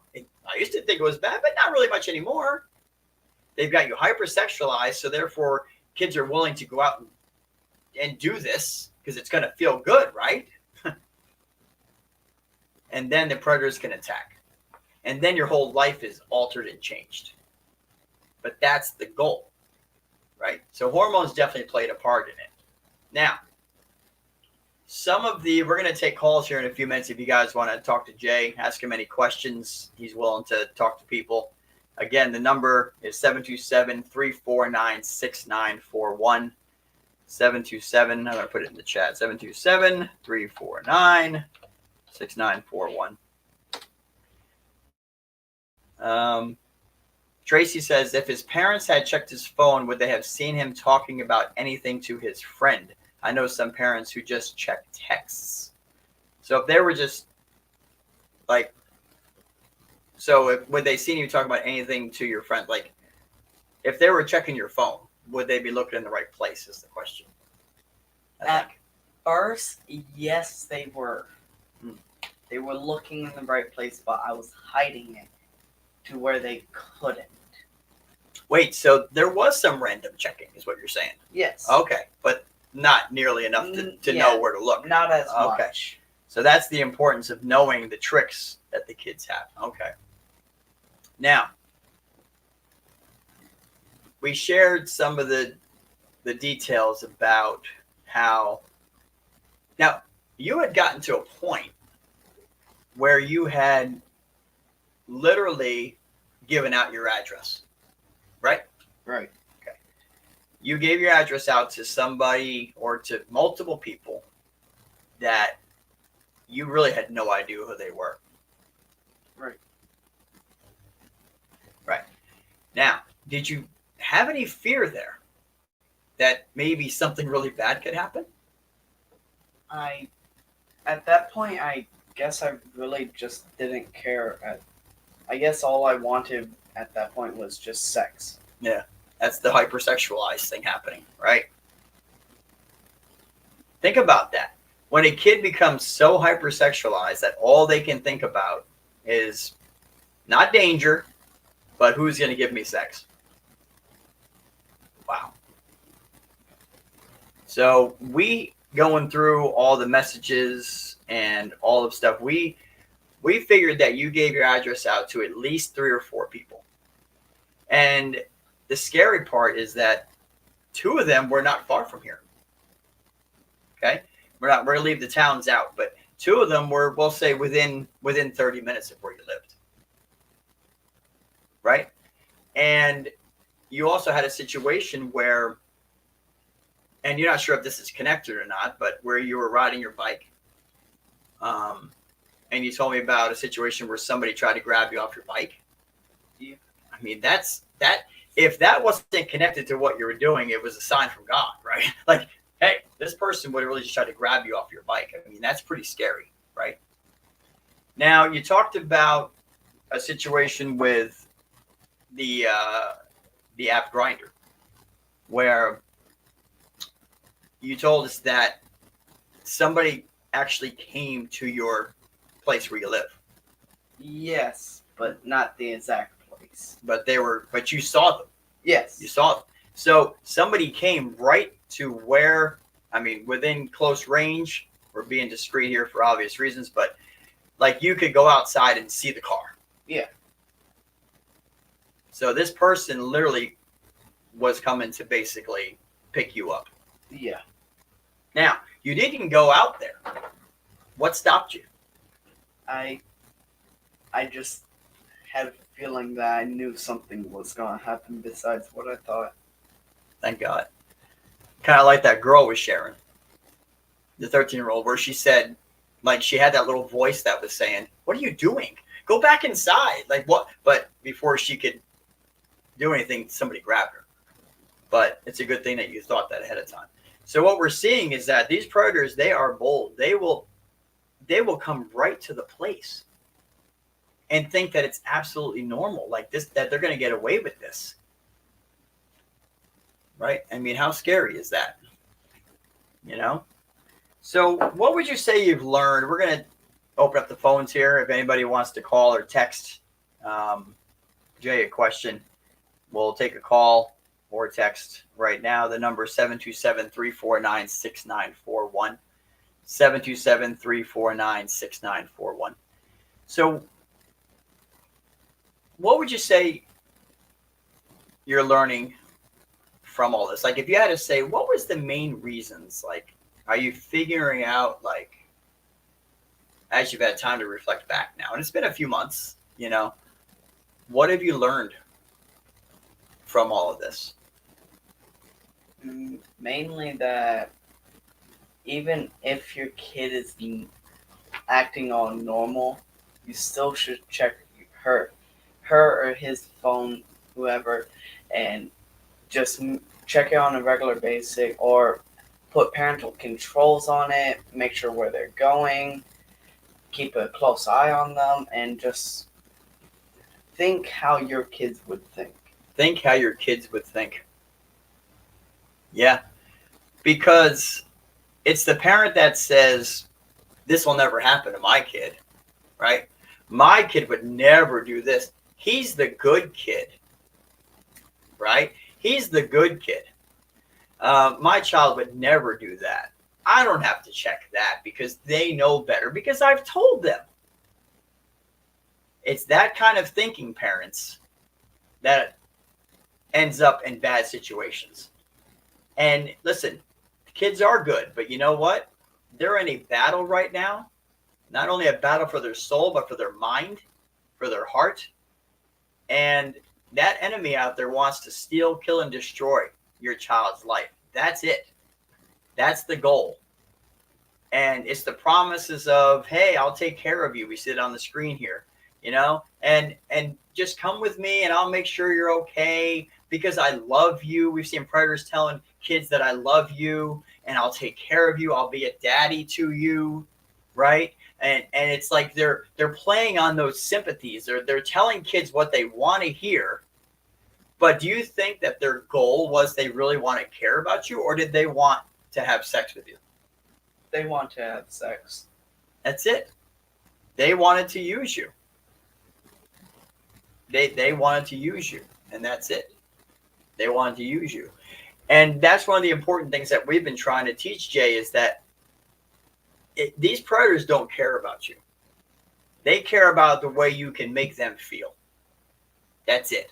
Speaker 1: used to think it was bad, but not really much anymore. They've got you hypersexualized, so therefore kids are willing to go out and do this because it's going to feel good, right? And then the predators can attack. And then your whole life is altered and changed. But that's the goal, right? So hormones definitely played a part in it. Now, we're going to take calls here in a few minutes. If you guys want to talk to Jay, ask him any questions, he's willing to talk to people. Again, the number is 727-349-6941. 727, I'm going to put it in the chat, 727-349-6941. Tracy says, if his parents had checked his phone, would they have seen him talking about anything to his friend? I know some parents who just check texts. So if they were just like, would they seen you talk about anything to your friend? Like, if they were checking your phone, would they be looking in the right place is the question.
Speaker 11: At first, yes, they were. They were looking in the right place, but I was hiding it to where they couldn't.
Speaker 1: Wait, so there was some random checking is what you're saying?
Speaker 11: Yes.
Speaker 1: Okay, but not nearly enough to know where to look.
Speaker 11: Not as
Speaker 1: Okay.
Speaker 11: much.
Speaker 1: So that's the importance of knowing the tricks that the kids have. Okay. Now, we shared some of the details about how, now you had gotten to a point where you had literally given out your address, right?
Speaker 11: Right.
Speaker 1: Okay. You gave your address out to somebody or to multiple people that you really had no idea who they were.
Speaker 11: Right.
Speaker 1: Right. Now, did you have any fear there that maybe something really bad could happen?
Speaker 11: At that point, I guess I really just didn't care. I guess all I wanted at that point was just sex.
Speaker 1: Yeah, that's the hypersexualized thing happening, right? Think about that. When a kid becomes so hypersexualized that all they can think about is not danger, but who's going to give me sex? Wow. So we going through all the messages and all of stuff, we figured that you gave your address out to at least 3 or 4 people. And the scary part is that 2 of them were not far from here. Okay? We're going to leave the towns out, but 2 of them were, we'll say, within 30 minutes of where you lived. Right? And you also had a situation where, and you're not sure if this is connected or not, but where you were riding your bike. And you told me about a situation where somebody tried to grab you off your bike.
Speaker 11: Yeah.
Speaker 1: I mean, that if that wasn't connected to what you were doing, it was a sign from God, right? Like, hey, this person would have really just tried to grab you off your bike. I mean, that's pretty scary, right? Now, you talked about a situation with the app Grindr, where you told us that somebody actually came to your place where you live.
Speaker 11: Yes, but not the exact place.
Speaker 1: But you saw them.
Speaker 11: Yes.
Speaker 1: You saw them. So somebody came right to where, I mean, within close range. We're being discreet here for obvious reasons, but like you could go outside and see the car.
Speaker 11: Yeah.
Speaker 1: So this person literally was coming to basically pick you up.
Speaker 11: Yeah.
Speaker 1: Now, you didn't go out there. What stopped you?
Speaker 11: I just had a feeling that I knew something was going to happen besides what I thought.
Speaker 1: Thank God. Kind of like that girl was sharing, the 13-year-old, where she said, like, she had that little voice that was saying, what are you doing? Go back inside. Like, what? But before she could do anything, somebody grabbed her. But it's a good thing that you thought that ahead of time. So what we're seeing is that these predators, they are bold. They will come right to the place and think that it's absolutely normal, like this, that they're going to get away with this. Right? I mean, how scary is that? You know? So what would you say you've learned? We're going to open up the phones here. If anybody wants to call or text Jay a question, we'll take a call or text right now. The number is 727-349-6941. 727-349-6941. So what would you say you're learning from all this? Like, if you had to say, what was the main reasons? Like, are you figuring out, like, as you've had time to reflect back now, and it's been a few months, you know, what have you learned from all of this?
Speaker 11: Mainly that even if your kid is acting all normal, you still should check her or his phone whoever, and just check it on a regular basis, or put parental controls on it, make sure where they're going, keep a close eye on them, and just think how your kids would think.
Speaker 1: Think how your kids would think. Yeah. Because it's the parent that says, this will never happen to my kid, right? My kid would never do this. He's the good kid, right? He's the good kid. My child would never do that. I don't have to check that because they know better, because I've told them. It's that kind of thinking, parents, that ends up in bad situations. And listen, kids are good, but you know what? They're in a battle right now. Not only a battle for their soul, but for their mind, for their heart. And that enemy out there wants to steal, kill, and destroy your child's life. That's it. That's the goal. And it's the promises of, hey, I'll take care of you. We see it on the screen here, you know, and just come with me and I'll make sure you're okay because I love you. We've seen predators telling kids that I love you and I'll take care of you. I'll be a daddy to you, right? And it's like they're playing on those sympathies. They're telling kids what they want to hear. But do you think that their goal was they really want to care about you, or did they want to have sex with you?
Speaker 11: They want to have sex.
Speaker 1: That's it. They wanted to use you. They wanted to use you, and that's it. They wanted to use you. And that's one of the important things that we've been trying to teach, Jay, is that these predators don't care about you. They care about the way you can make them feel. That's it.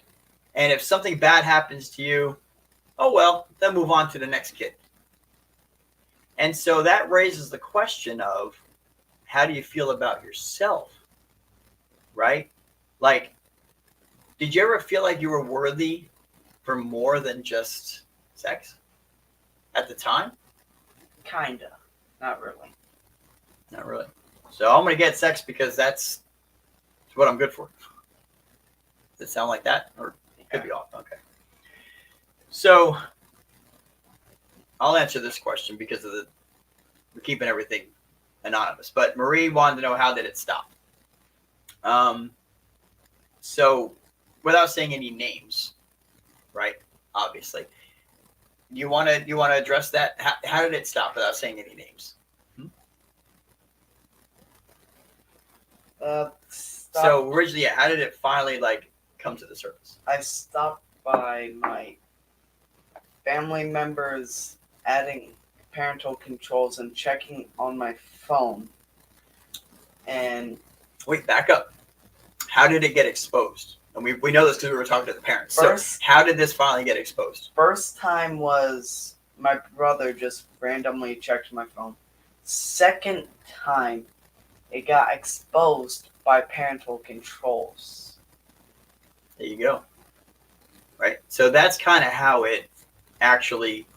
Speaker 1: And if something bad happens to you, oh well, then move on to the next kid. And so that raises the question of, how do you feel about yourself? Right? Like, did you ever feel like you were worthy for more than just sex at the time?
Speaker 11: Kinda. Not really.
Speaker 1: Not really. So I'm going to get sex because that's what I'm good for. Does it sound like that? Or it could be off. Okay. So I'll answer this question because of we're keeping everything anonymous. But Marie wanted to know, how did it stop? So without saying any names, right? Obviously, you want to address that? How did it stop without saying any names? So originally, how did it finally come to the surface?
Speaker 11: I stopped by my family members adding parental controls and checking on my phone. And
Speaker 1: wait, back up. How did it get exposed? And we know this because we were talking to the parents. So how did this finally get exposed?
Speaker 11: First time was my brother just randomly checked my phone. Second time, it got exposed by parental controls.
Speaker 1: There you go. Right. So that's kind of how it actually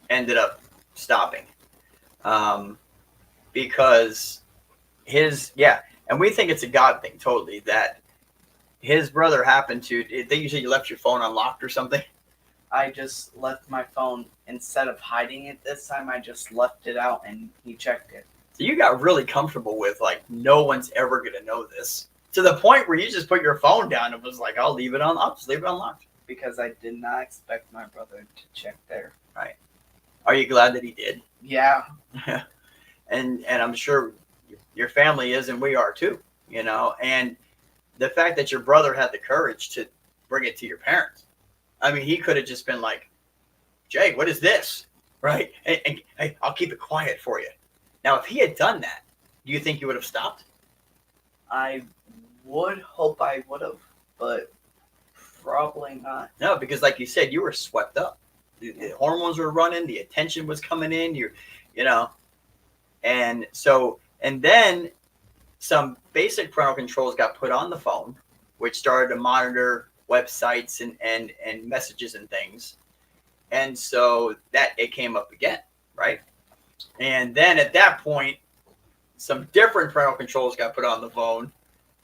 Speaker 1: ended up stopping. Because and we think it's a God thing totally, that his brother happened to, they usually you left your phone unlocked or something.
Speaker 11: I just left my phone, instead of hiding it this time, I just left it out and he checked it.
Speaker 1: So you got really comfortable with no one's ever going to know this, to the point where you just put your phone down and was like, I'll just leave it unlocked.
Speaker 11: Because I did not expect my brother to check there.
Speaker 1: Right. Are you glad that he did?
Speaker 11: Yeah.
Speaker 1: and I'm sure your family is, and we are too, and the fact that your brother had the courage to bring it to your parents. I mean, he could have just been like, Jay, what is this? Right. And hey, I'll keep it quiet for you. Now, if he had done that, do you think you would have stopped?
Speaker 11: I would hope I would have, but probably not.
Speaker 1: No, because like you said, you were swept up. The hormones were running, the attention was coming in, and then some basic parental controls got put on the phone, which started to monitor websites and messages and things. And so that it came up again, right? And then at that point, some different parental controls got put on the phone,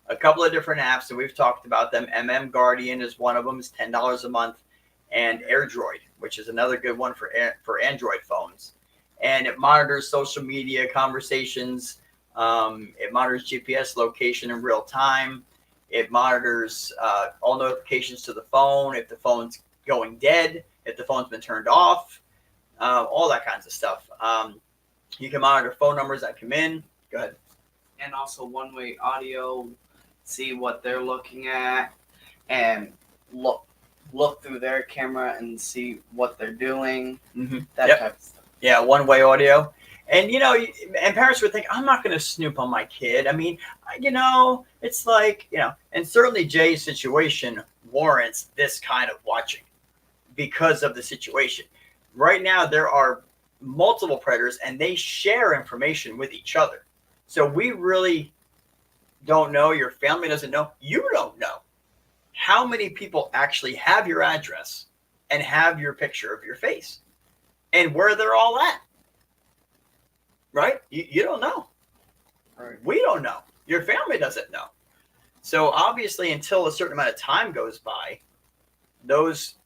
Speaker 1: a couple of different apps that we've talked about them. MM Guardian is one of them, is $10 a month, and AirDroid, which is another good one for Android phones. And it monitors social media conversations. It monitors GPS location in real time. It monitors all notifications to the phone, if the phone's going dead, if the phone's been turned off, all that kinds of stuff. You can monitor phone numbers that come in. Go ahead.
Speaker 11: And also one-way audio, see what they're looking at, and look through their camera and see what they're doing. That type of stuff.
Speaker 1: Yeah, one-way audio. And, you know, and parents would think, I'm not going to snoop on my kid. I mean, you know, it's like, you know, and certainly Jay's situation warrants this kind of watching because of the situation. Right now, there are multiple predators and they share information with each other. So we really don't know. Your family doesn't know. You don't know how many people actually have your address and have your picture of your face and where they're all at. Right? You don't know.
Speaker 11: Right.
Speaker 1: We don't know. Your family doesn't know. So obviously, until a certain amount of time goes by, those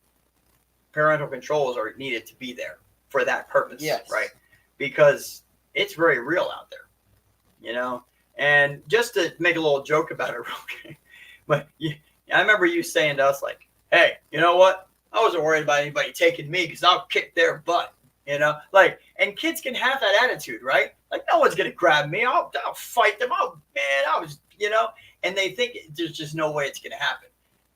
Speaker 1: parental controls are needed to be there for that purpose.
Speaker 11: Yes.
Speaker 1: Right? Because it's very real out there. You know? And just to make a little joke about it real quick, but I remember you saying to us, like, hey, you know what? I wasn't worried about anybody taking me because I'll kick their butt. You know, like, and kids can have that attitude, right? Like, no one's going to grab me. I'll fight them. Oh, man, I was, you know, and they think there's just no way it's going to happen.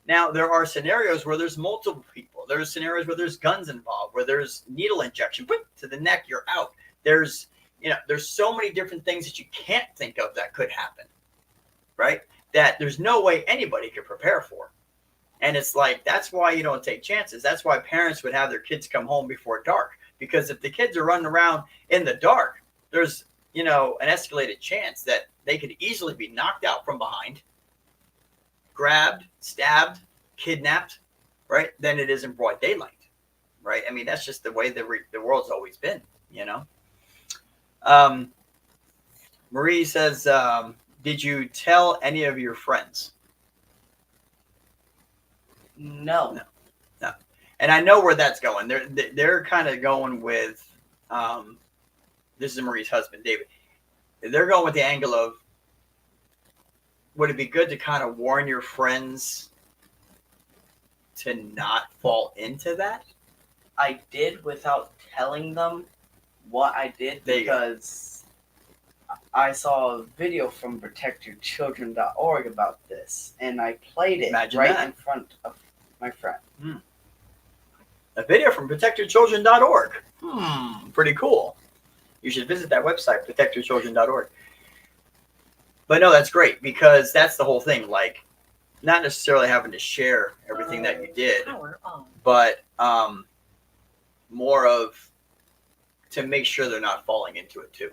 Speaker 1: Now, there are scenarios where there's multiple people. There's scenarios where there's guns involved, where there's needle injection, whoop, to the neck, you're out. There's, you know, there's so many different things that you can't think of that could happen, right? That there's no way anybody could prepare for. And it's like, that's why you don't take chances. That's why parents would have their kids come home before dark. Because if the kids are running around in the dark, there's, you know, an escalated chance that they could easily be knocked out from behind, grabbed, stabbed, kidnapped, right? Than it is in broad daylight, right? I mean, that's just the way the world's always been, you know? Marie says, did you tell any of your friends?
Speaker 11: No.
Speaker 1: And I know where that's going. They're kind of going with, this is Marie's husband, David. They're going with the angle of, would it be good to kind of warn your friends to not fall into that?
Speaker 11: I did without telling them what I did because I saw a video from protectyourchildren.org about this, and I played it in front of my friend.
Speaker 1: A video from protectyourchildren.org. Pretty cool. You should visit that website, protectyourchildren.org. But no, that's great because that's the whole thing. Like, not necessarily having to share everything that you did, but more of to make sure they're not falling into it too,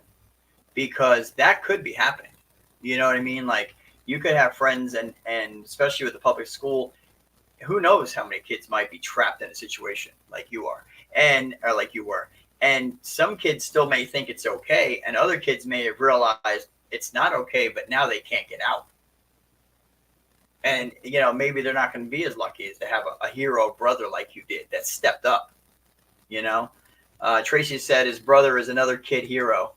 Speaker 1: because that could be happening. You know what I mean? Like, you could have friends, and especially with the public school, who knows how many kids might be trapped in a situation like you are, or like you were. And some kids still may think it's okay, and other kids may have realized it's not okay, but now they can't get out. And, you know, maybe they're not going to be as lucky as to have a hero brother like you did that stepped up, you know. Tracy said his brother is another kid hero,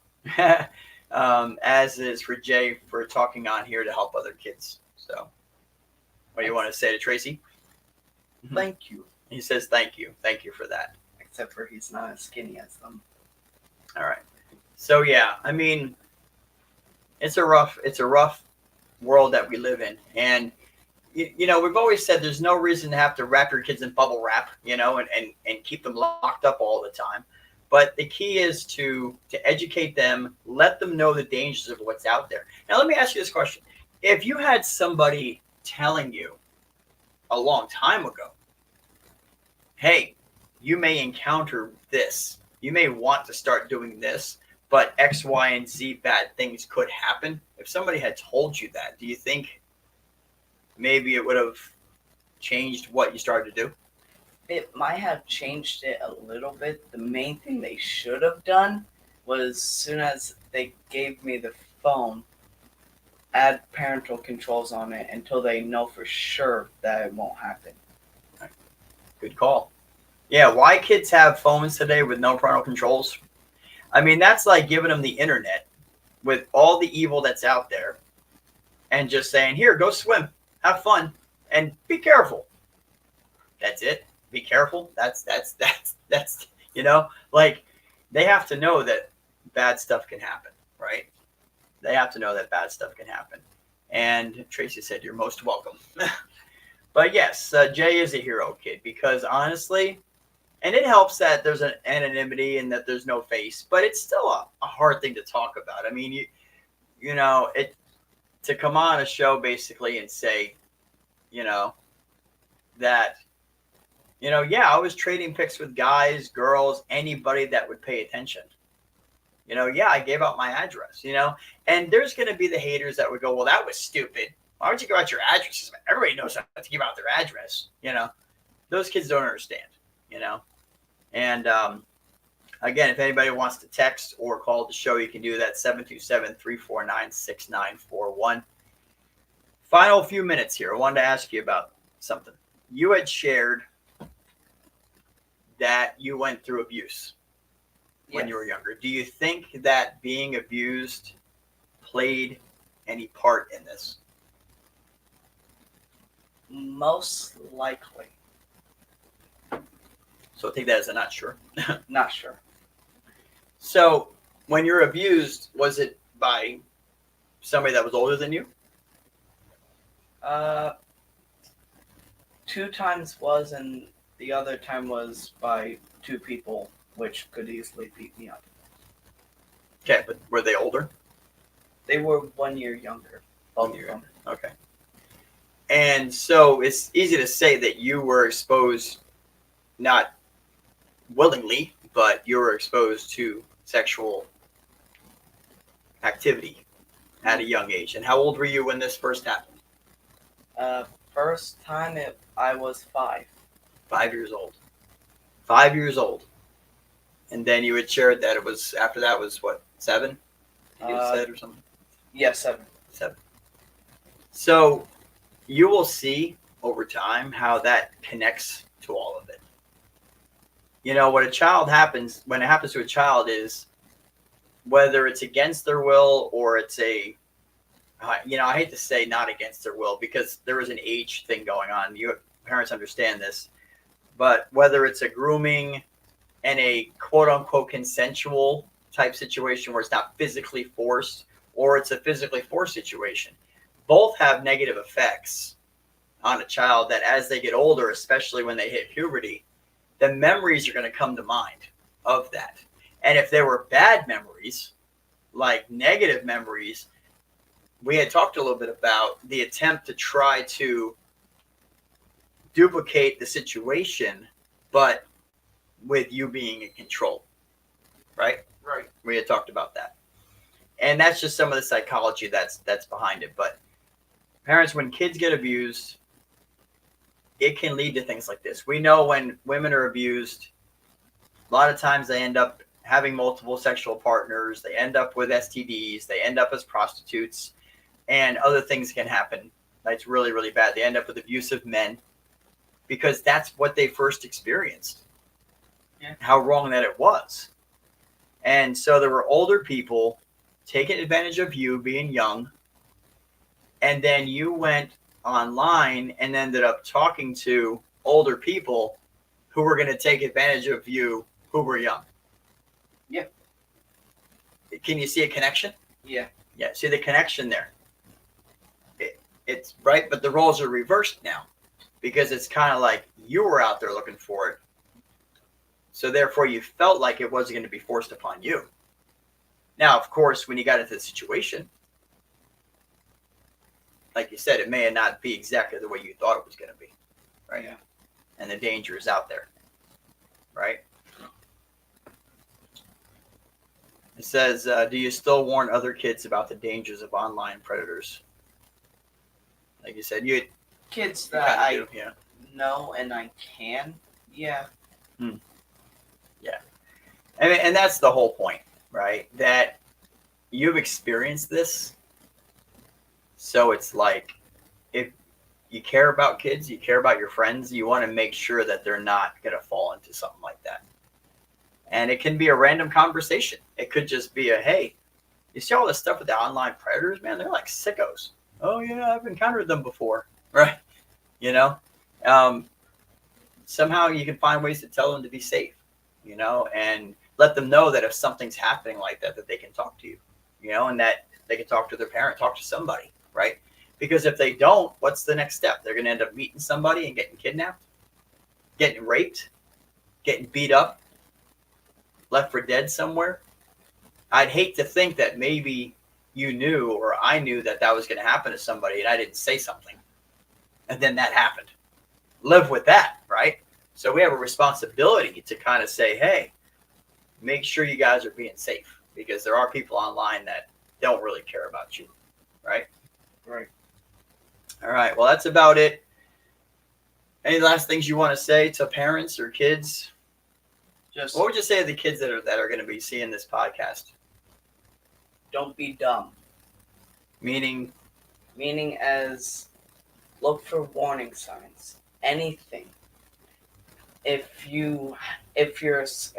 Speaker 1: as is for Jay for talking on here to help other kids. So what do you want to say to Tracy?
Speaker 11: Thank you.
Speaker 1: He says thank you. Thank you for that.
Speaker 11: Except for he's not as skinny as them.
Speaker 1: All right. So yeah, I mean, it's a rough world that we live in. And you know, we've always said there's no reason to have to wrap your kids in bubble wrap, you know, and keep them locked up all the time. But the key is to educate them, let them know the dangers of what's out there. Now, let me ask you this question. If you had somebody telling you a long time ago, hey, you may encounter this, you may want to start doing this, but X, Y, and Z bad things could happen. If somebody had told you that, do you think maybe it would have changed what you started to do?
Speaker 11: It might have changed it a little bit. The main thing they should have done was, as soon as they gave me the phone, add parental controls on it until they know for sure that it won't happen.
Speaker 1: Good call. Yeah, why kids have phones today with no parental controls? I mean, that's like giving them the internet with all the evil that's out there and just saying, here, go swim, have fun, and be careful. That's it. Be careful. That's you know, like they have to know that bad stuff can happen, right? They have to know that bad stuff can happen. And Tracy said, you're most welcome. But yes, Jay is a hero kid because honestly, and it helps that there's an anonymity and that there's no face, but it's still a hard thing to talk about. I mean, you know, it to come on a show basically and say, you know, that, you know, yeah, I was trading pics with guys, girls, anybody that would pay attention. You know, yeah, I gave out my address, you know, and there's going to be the haters that would go, well, that was stupid. Why would you give out your addresses? Everybody knows how to give out their address. You know, those kids don't understand, you know. And again, if anybody wants to text or call the show, you can do that 727-349-6941. Final few minutes here. I wanted to ask you about something. You had shared that you went through abuse when you were younger. Do you think that being abused played any part in this?
Speaker 11: Most likely.
Speaker 1: So take that as a not sure.
Speaker 11: Not sure.
Speaker 1: So when you're abused, was it by somebody that was older than you?
Speaker 11: 2 times was, and the other time was by 2 people, which could easily beat me up.
Speaker 1: Okay, but were they older?
Speaker 11: They were 1 year younger.
Speaker 1: Both of them. Okay. And so it's easy to say that you were exposed, not willingly, but you were exposed to sexual activity at a young age. And how old were you when this first happened?
Speaker 11: First time I was 5.
Speaker 1: 5 years old. 5 years old. And then you had shared that it was, after that was what, 7? You said or something?
Speaker 11: Yeah, 7.
Speaker 1: 7. So you will see over time how that connects to all of it. You know, when it happens to a child is whether it's against their will or it's a, you know, I hate to say not against their will because there is an age thing going on. You parents understand this, but whether it's a grooming and a quote unquote consensual type situation where it's not physically forced or it's a physically forced situation, both have negative effects on a child that as they get older, especially when they hit puberty, the memories are going to come to mind of that. And if there were bad memories, like negative memories, we had talked a little bit about the attempt to try to duplicate the situation, but with you being in control, right?
Speaker 11: Right.
Speaker 1: We had talked about that. And that's just some of the psychology that's behind it. But parents, when kids get abused, it can lead to things like this. We know when women are abused, a lot of times they end up having multiple sexual partners. They end up with STDs. They end up as prostitutes. And other things can happen. That's really, really bad. They end up with abusive men because that's what they first experienced.
Speaker 11: Yeah.
Speaker 1: How wrong that it was. And so there were older people taking advantage of you being young. And then you went online and ended up talking to older people who were going to take advantage of you who were young.
Speaker 11: Yeah.
Speaker 1: Can you see a connection?
Speaker 11: Yeah.
Speaker 1: Yeah. See the connection there. It's right, but the roles are reversed now because it's kind of like you were out there looking for it. So therefore you felt like it wasn't going to be forced upon you. Now, of course, when you got into the situation, like you said, it may not be exactly the way you thought it was going to be, right?
Speaker 11: Yeah.
Speaker 1: And the danger is out there, right? It says, do you still warn other kids about the dangers of online predators? Like you said, you
Speaker 11: Kids
Speaker 1: kinda
Speaker 11: that I
Speaker 1: do, yeah.
Speaker 11: know and I can. Yeah.
Speaker 1: Yeah. And that's the whole point, right? That you've experienced this So it's like, if you care about kids, you care about your friends, you want to make sure that they're not going to fall into something like that. And it can be a random conversation. It could just be a, hey, you see all this stuff with the online predators, man? They're like sickos. Oh, yeah, I've encountered them before, right? You know, somehow you can find ways to tell them to be safe, you know, and let them know that if something's happening like that, that they can talk to you, you know, and that they can talk to their parent, talk to somebody, right? Because if they don't, what's the next step? They're going to end up meeting somebody and getting kidnapped, getting raped, getting beat up, left for dead somewhere. I'd hate to think that maybe you knew or I knew that that was going to happen to somebody and I didn't say something. And then that happened. Live with that, right? So we have a responsibility to kind of say, hey, make sure you guys are being safe, because there are people online that don't really care about you, right?
Speaker 11: Right.
Speaker 1: All right. Well, that's about it. Any last things you want to say to parents or kids?
Speaker 11: Just
Speaker 1: What would you say to the kids that are going to be seeing this podcast?
Speaker 11: don't be dumb.
Speaker 1: Meaning,
Speaker 11: As look for warning signs. Anything. If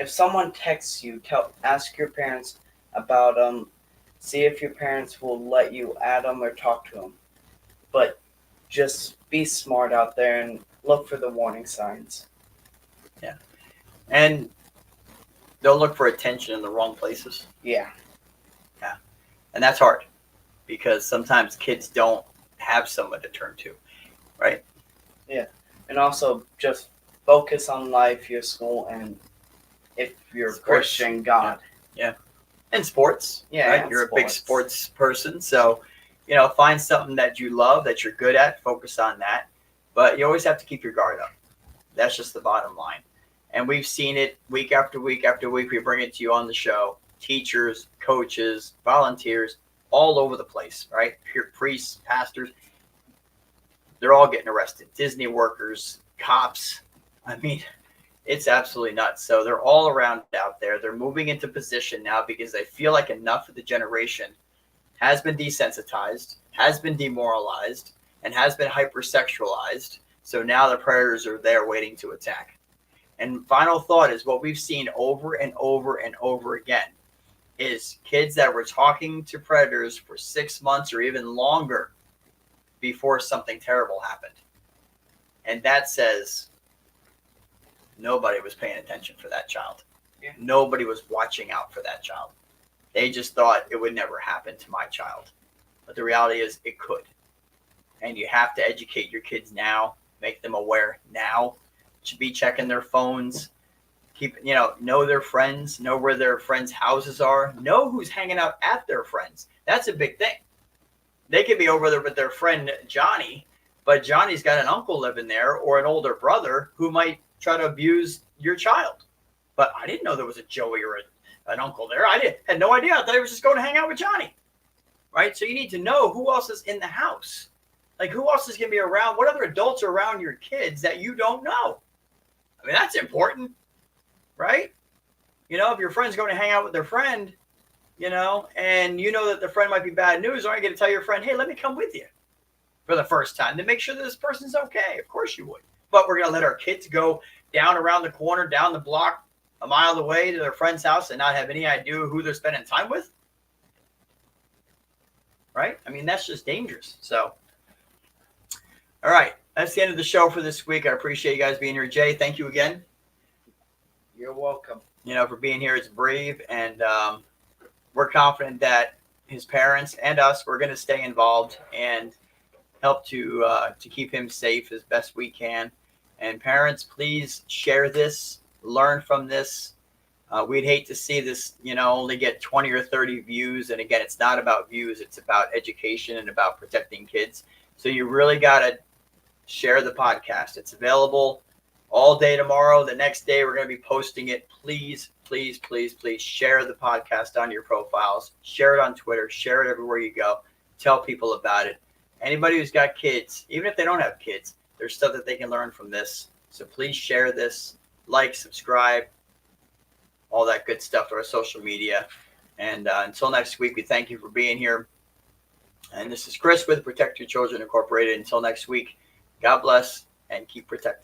Speaker 11: someone texts you, ask your parents about them. See if your parents will let you add them or talk to them. But just be smart out there and look for the warning signs.
Speaker 1: yeah. And they'll look for attention in the wrong places.
Speaker 11: Yeah.
Speaker 1: And that's hard because sometimes kids don't have someone to turn to, right?
Speaker 11: Yeah. And also just focus on life, your school, and if you're
Speaker 1: Sports.
Speaker 11: Christian, God.
Speaker 1: Yeah. And sports.
Speaker 11: Yeah,
Speaker 1: Right?
Speaker 11: and
Speaker 1: You're a big
Speaker 11: sports.
Speaker 1: sports person. So, you know, find something that you love, that you're good at, focus on that. But you always have to keep your guard up. That's just the bottom line. And we've seen it week after week after week. We bring it to you on the show. Teachers, coaches, volunteers, all over the place, right? Priests, pastors, they're all getting arrested. Disney workers, cops. I mean, it's absolutely nuts. So they're all around out there. They're moving into position now because they feel like enough of the generation has been desensitized, has been demoralized, and has been hypersexualized. So now the predators are there waiting to attack. And final thought is what we've seen over and over and over again is kids that were talking to predators for 6 months or even longer before something terrible happened. And that says nobody was paying attention for that child.
Speaker 11: Yeah.
Speaker 1: Nobody was watching out for that child. They just thought it would never happen to my child. But the reality is it could. And you have to educate your kids now, make them aware now. Should be checking their phones, know their friends, know where their friends' houses are, know who's hanging out at their friends. That's a big thing. They could be over there with their friend Johnny, but Johnny's got an uncle living there or an older brother who might try to abuse your child. But I didn't know there was a Joey or an uncle there. Had no idea. I thought he was just going to hang out with Johnny. Right? So you need to know who else is in the house. Like, who else is going to be around? What other adults are around your kids that you don't know? I mean, that's important, right? You know, if your friend's going to hang out with their friend, you know, and you know that the friend might be bad news, aren't you going to tell your friend, hey, let me come with you for the first time to make sure that this person's okay? Of course you would. But we're going to let our kids go down around the corner, down the block, a mile away to their friend's house and not have any idea who they're spending time with? Right? I mean, that's just dangerous. So, all right. That's the end of the show for this week. I appreciate you guys being here. Jay, thank you again.
Speaker 11: You're welcome.
Speaker 1: You know, for being here. It's brave. And we're confident that his parents and us, we're going to stay involved and help to keep him safe as best we can. And parents, please share this, learn from this. We'd hate to see this, you know, only get 20 or 30 views. And again, it's not about views. It's about education and about protecting kids. So you really got to share the podcast. It's available all day tomorrow. The next day, we're going to be posting it. Please, please, please, please share the podcast on your profiles. Share it on Twitter. Share it everywhere you go. Tell people about it. Anybody who's got kids, even if they don't have kids, there's stuff that they can learn from this. So please share this. Like, subscribe, all that good stuff to our social media. And until next week, we thank you for being here. And this is Chris with Protect Your Children Incorporated. Until next week, God bless and keep protected.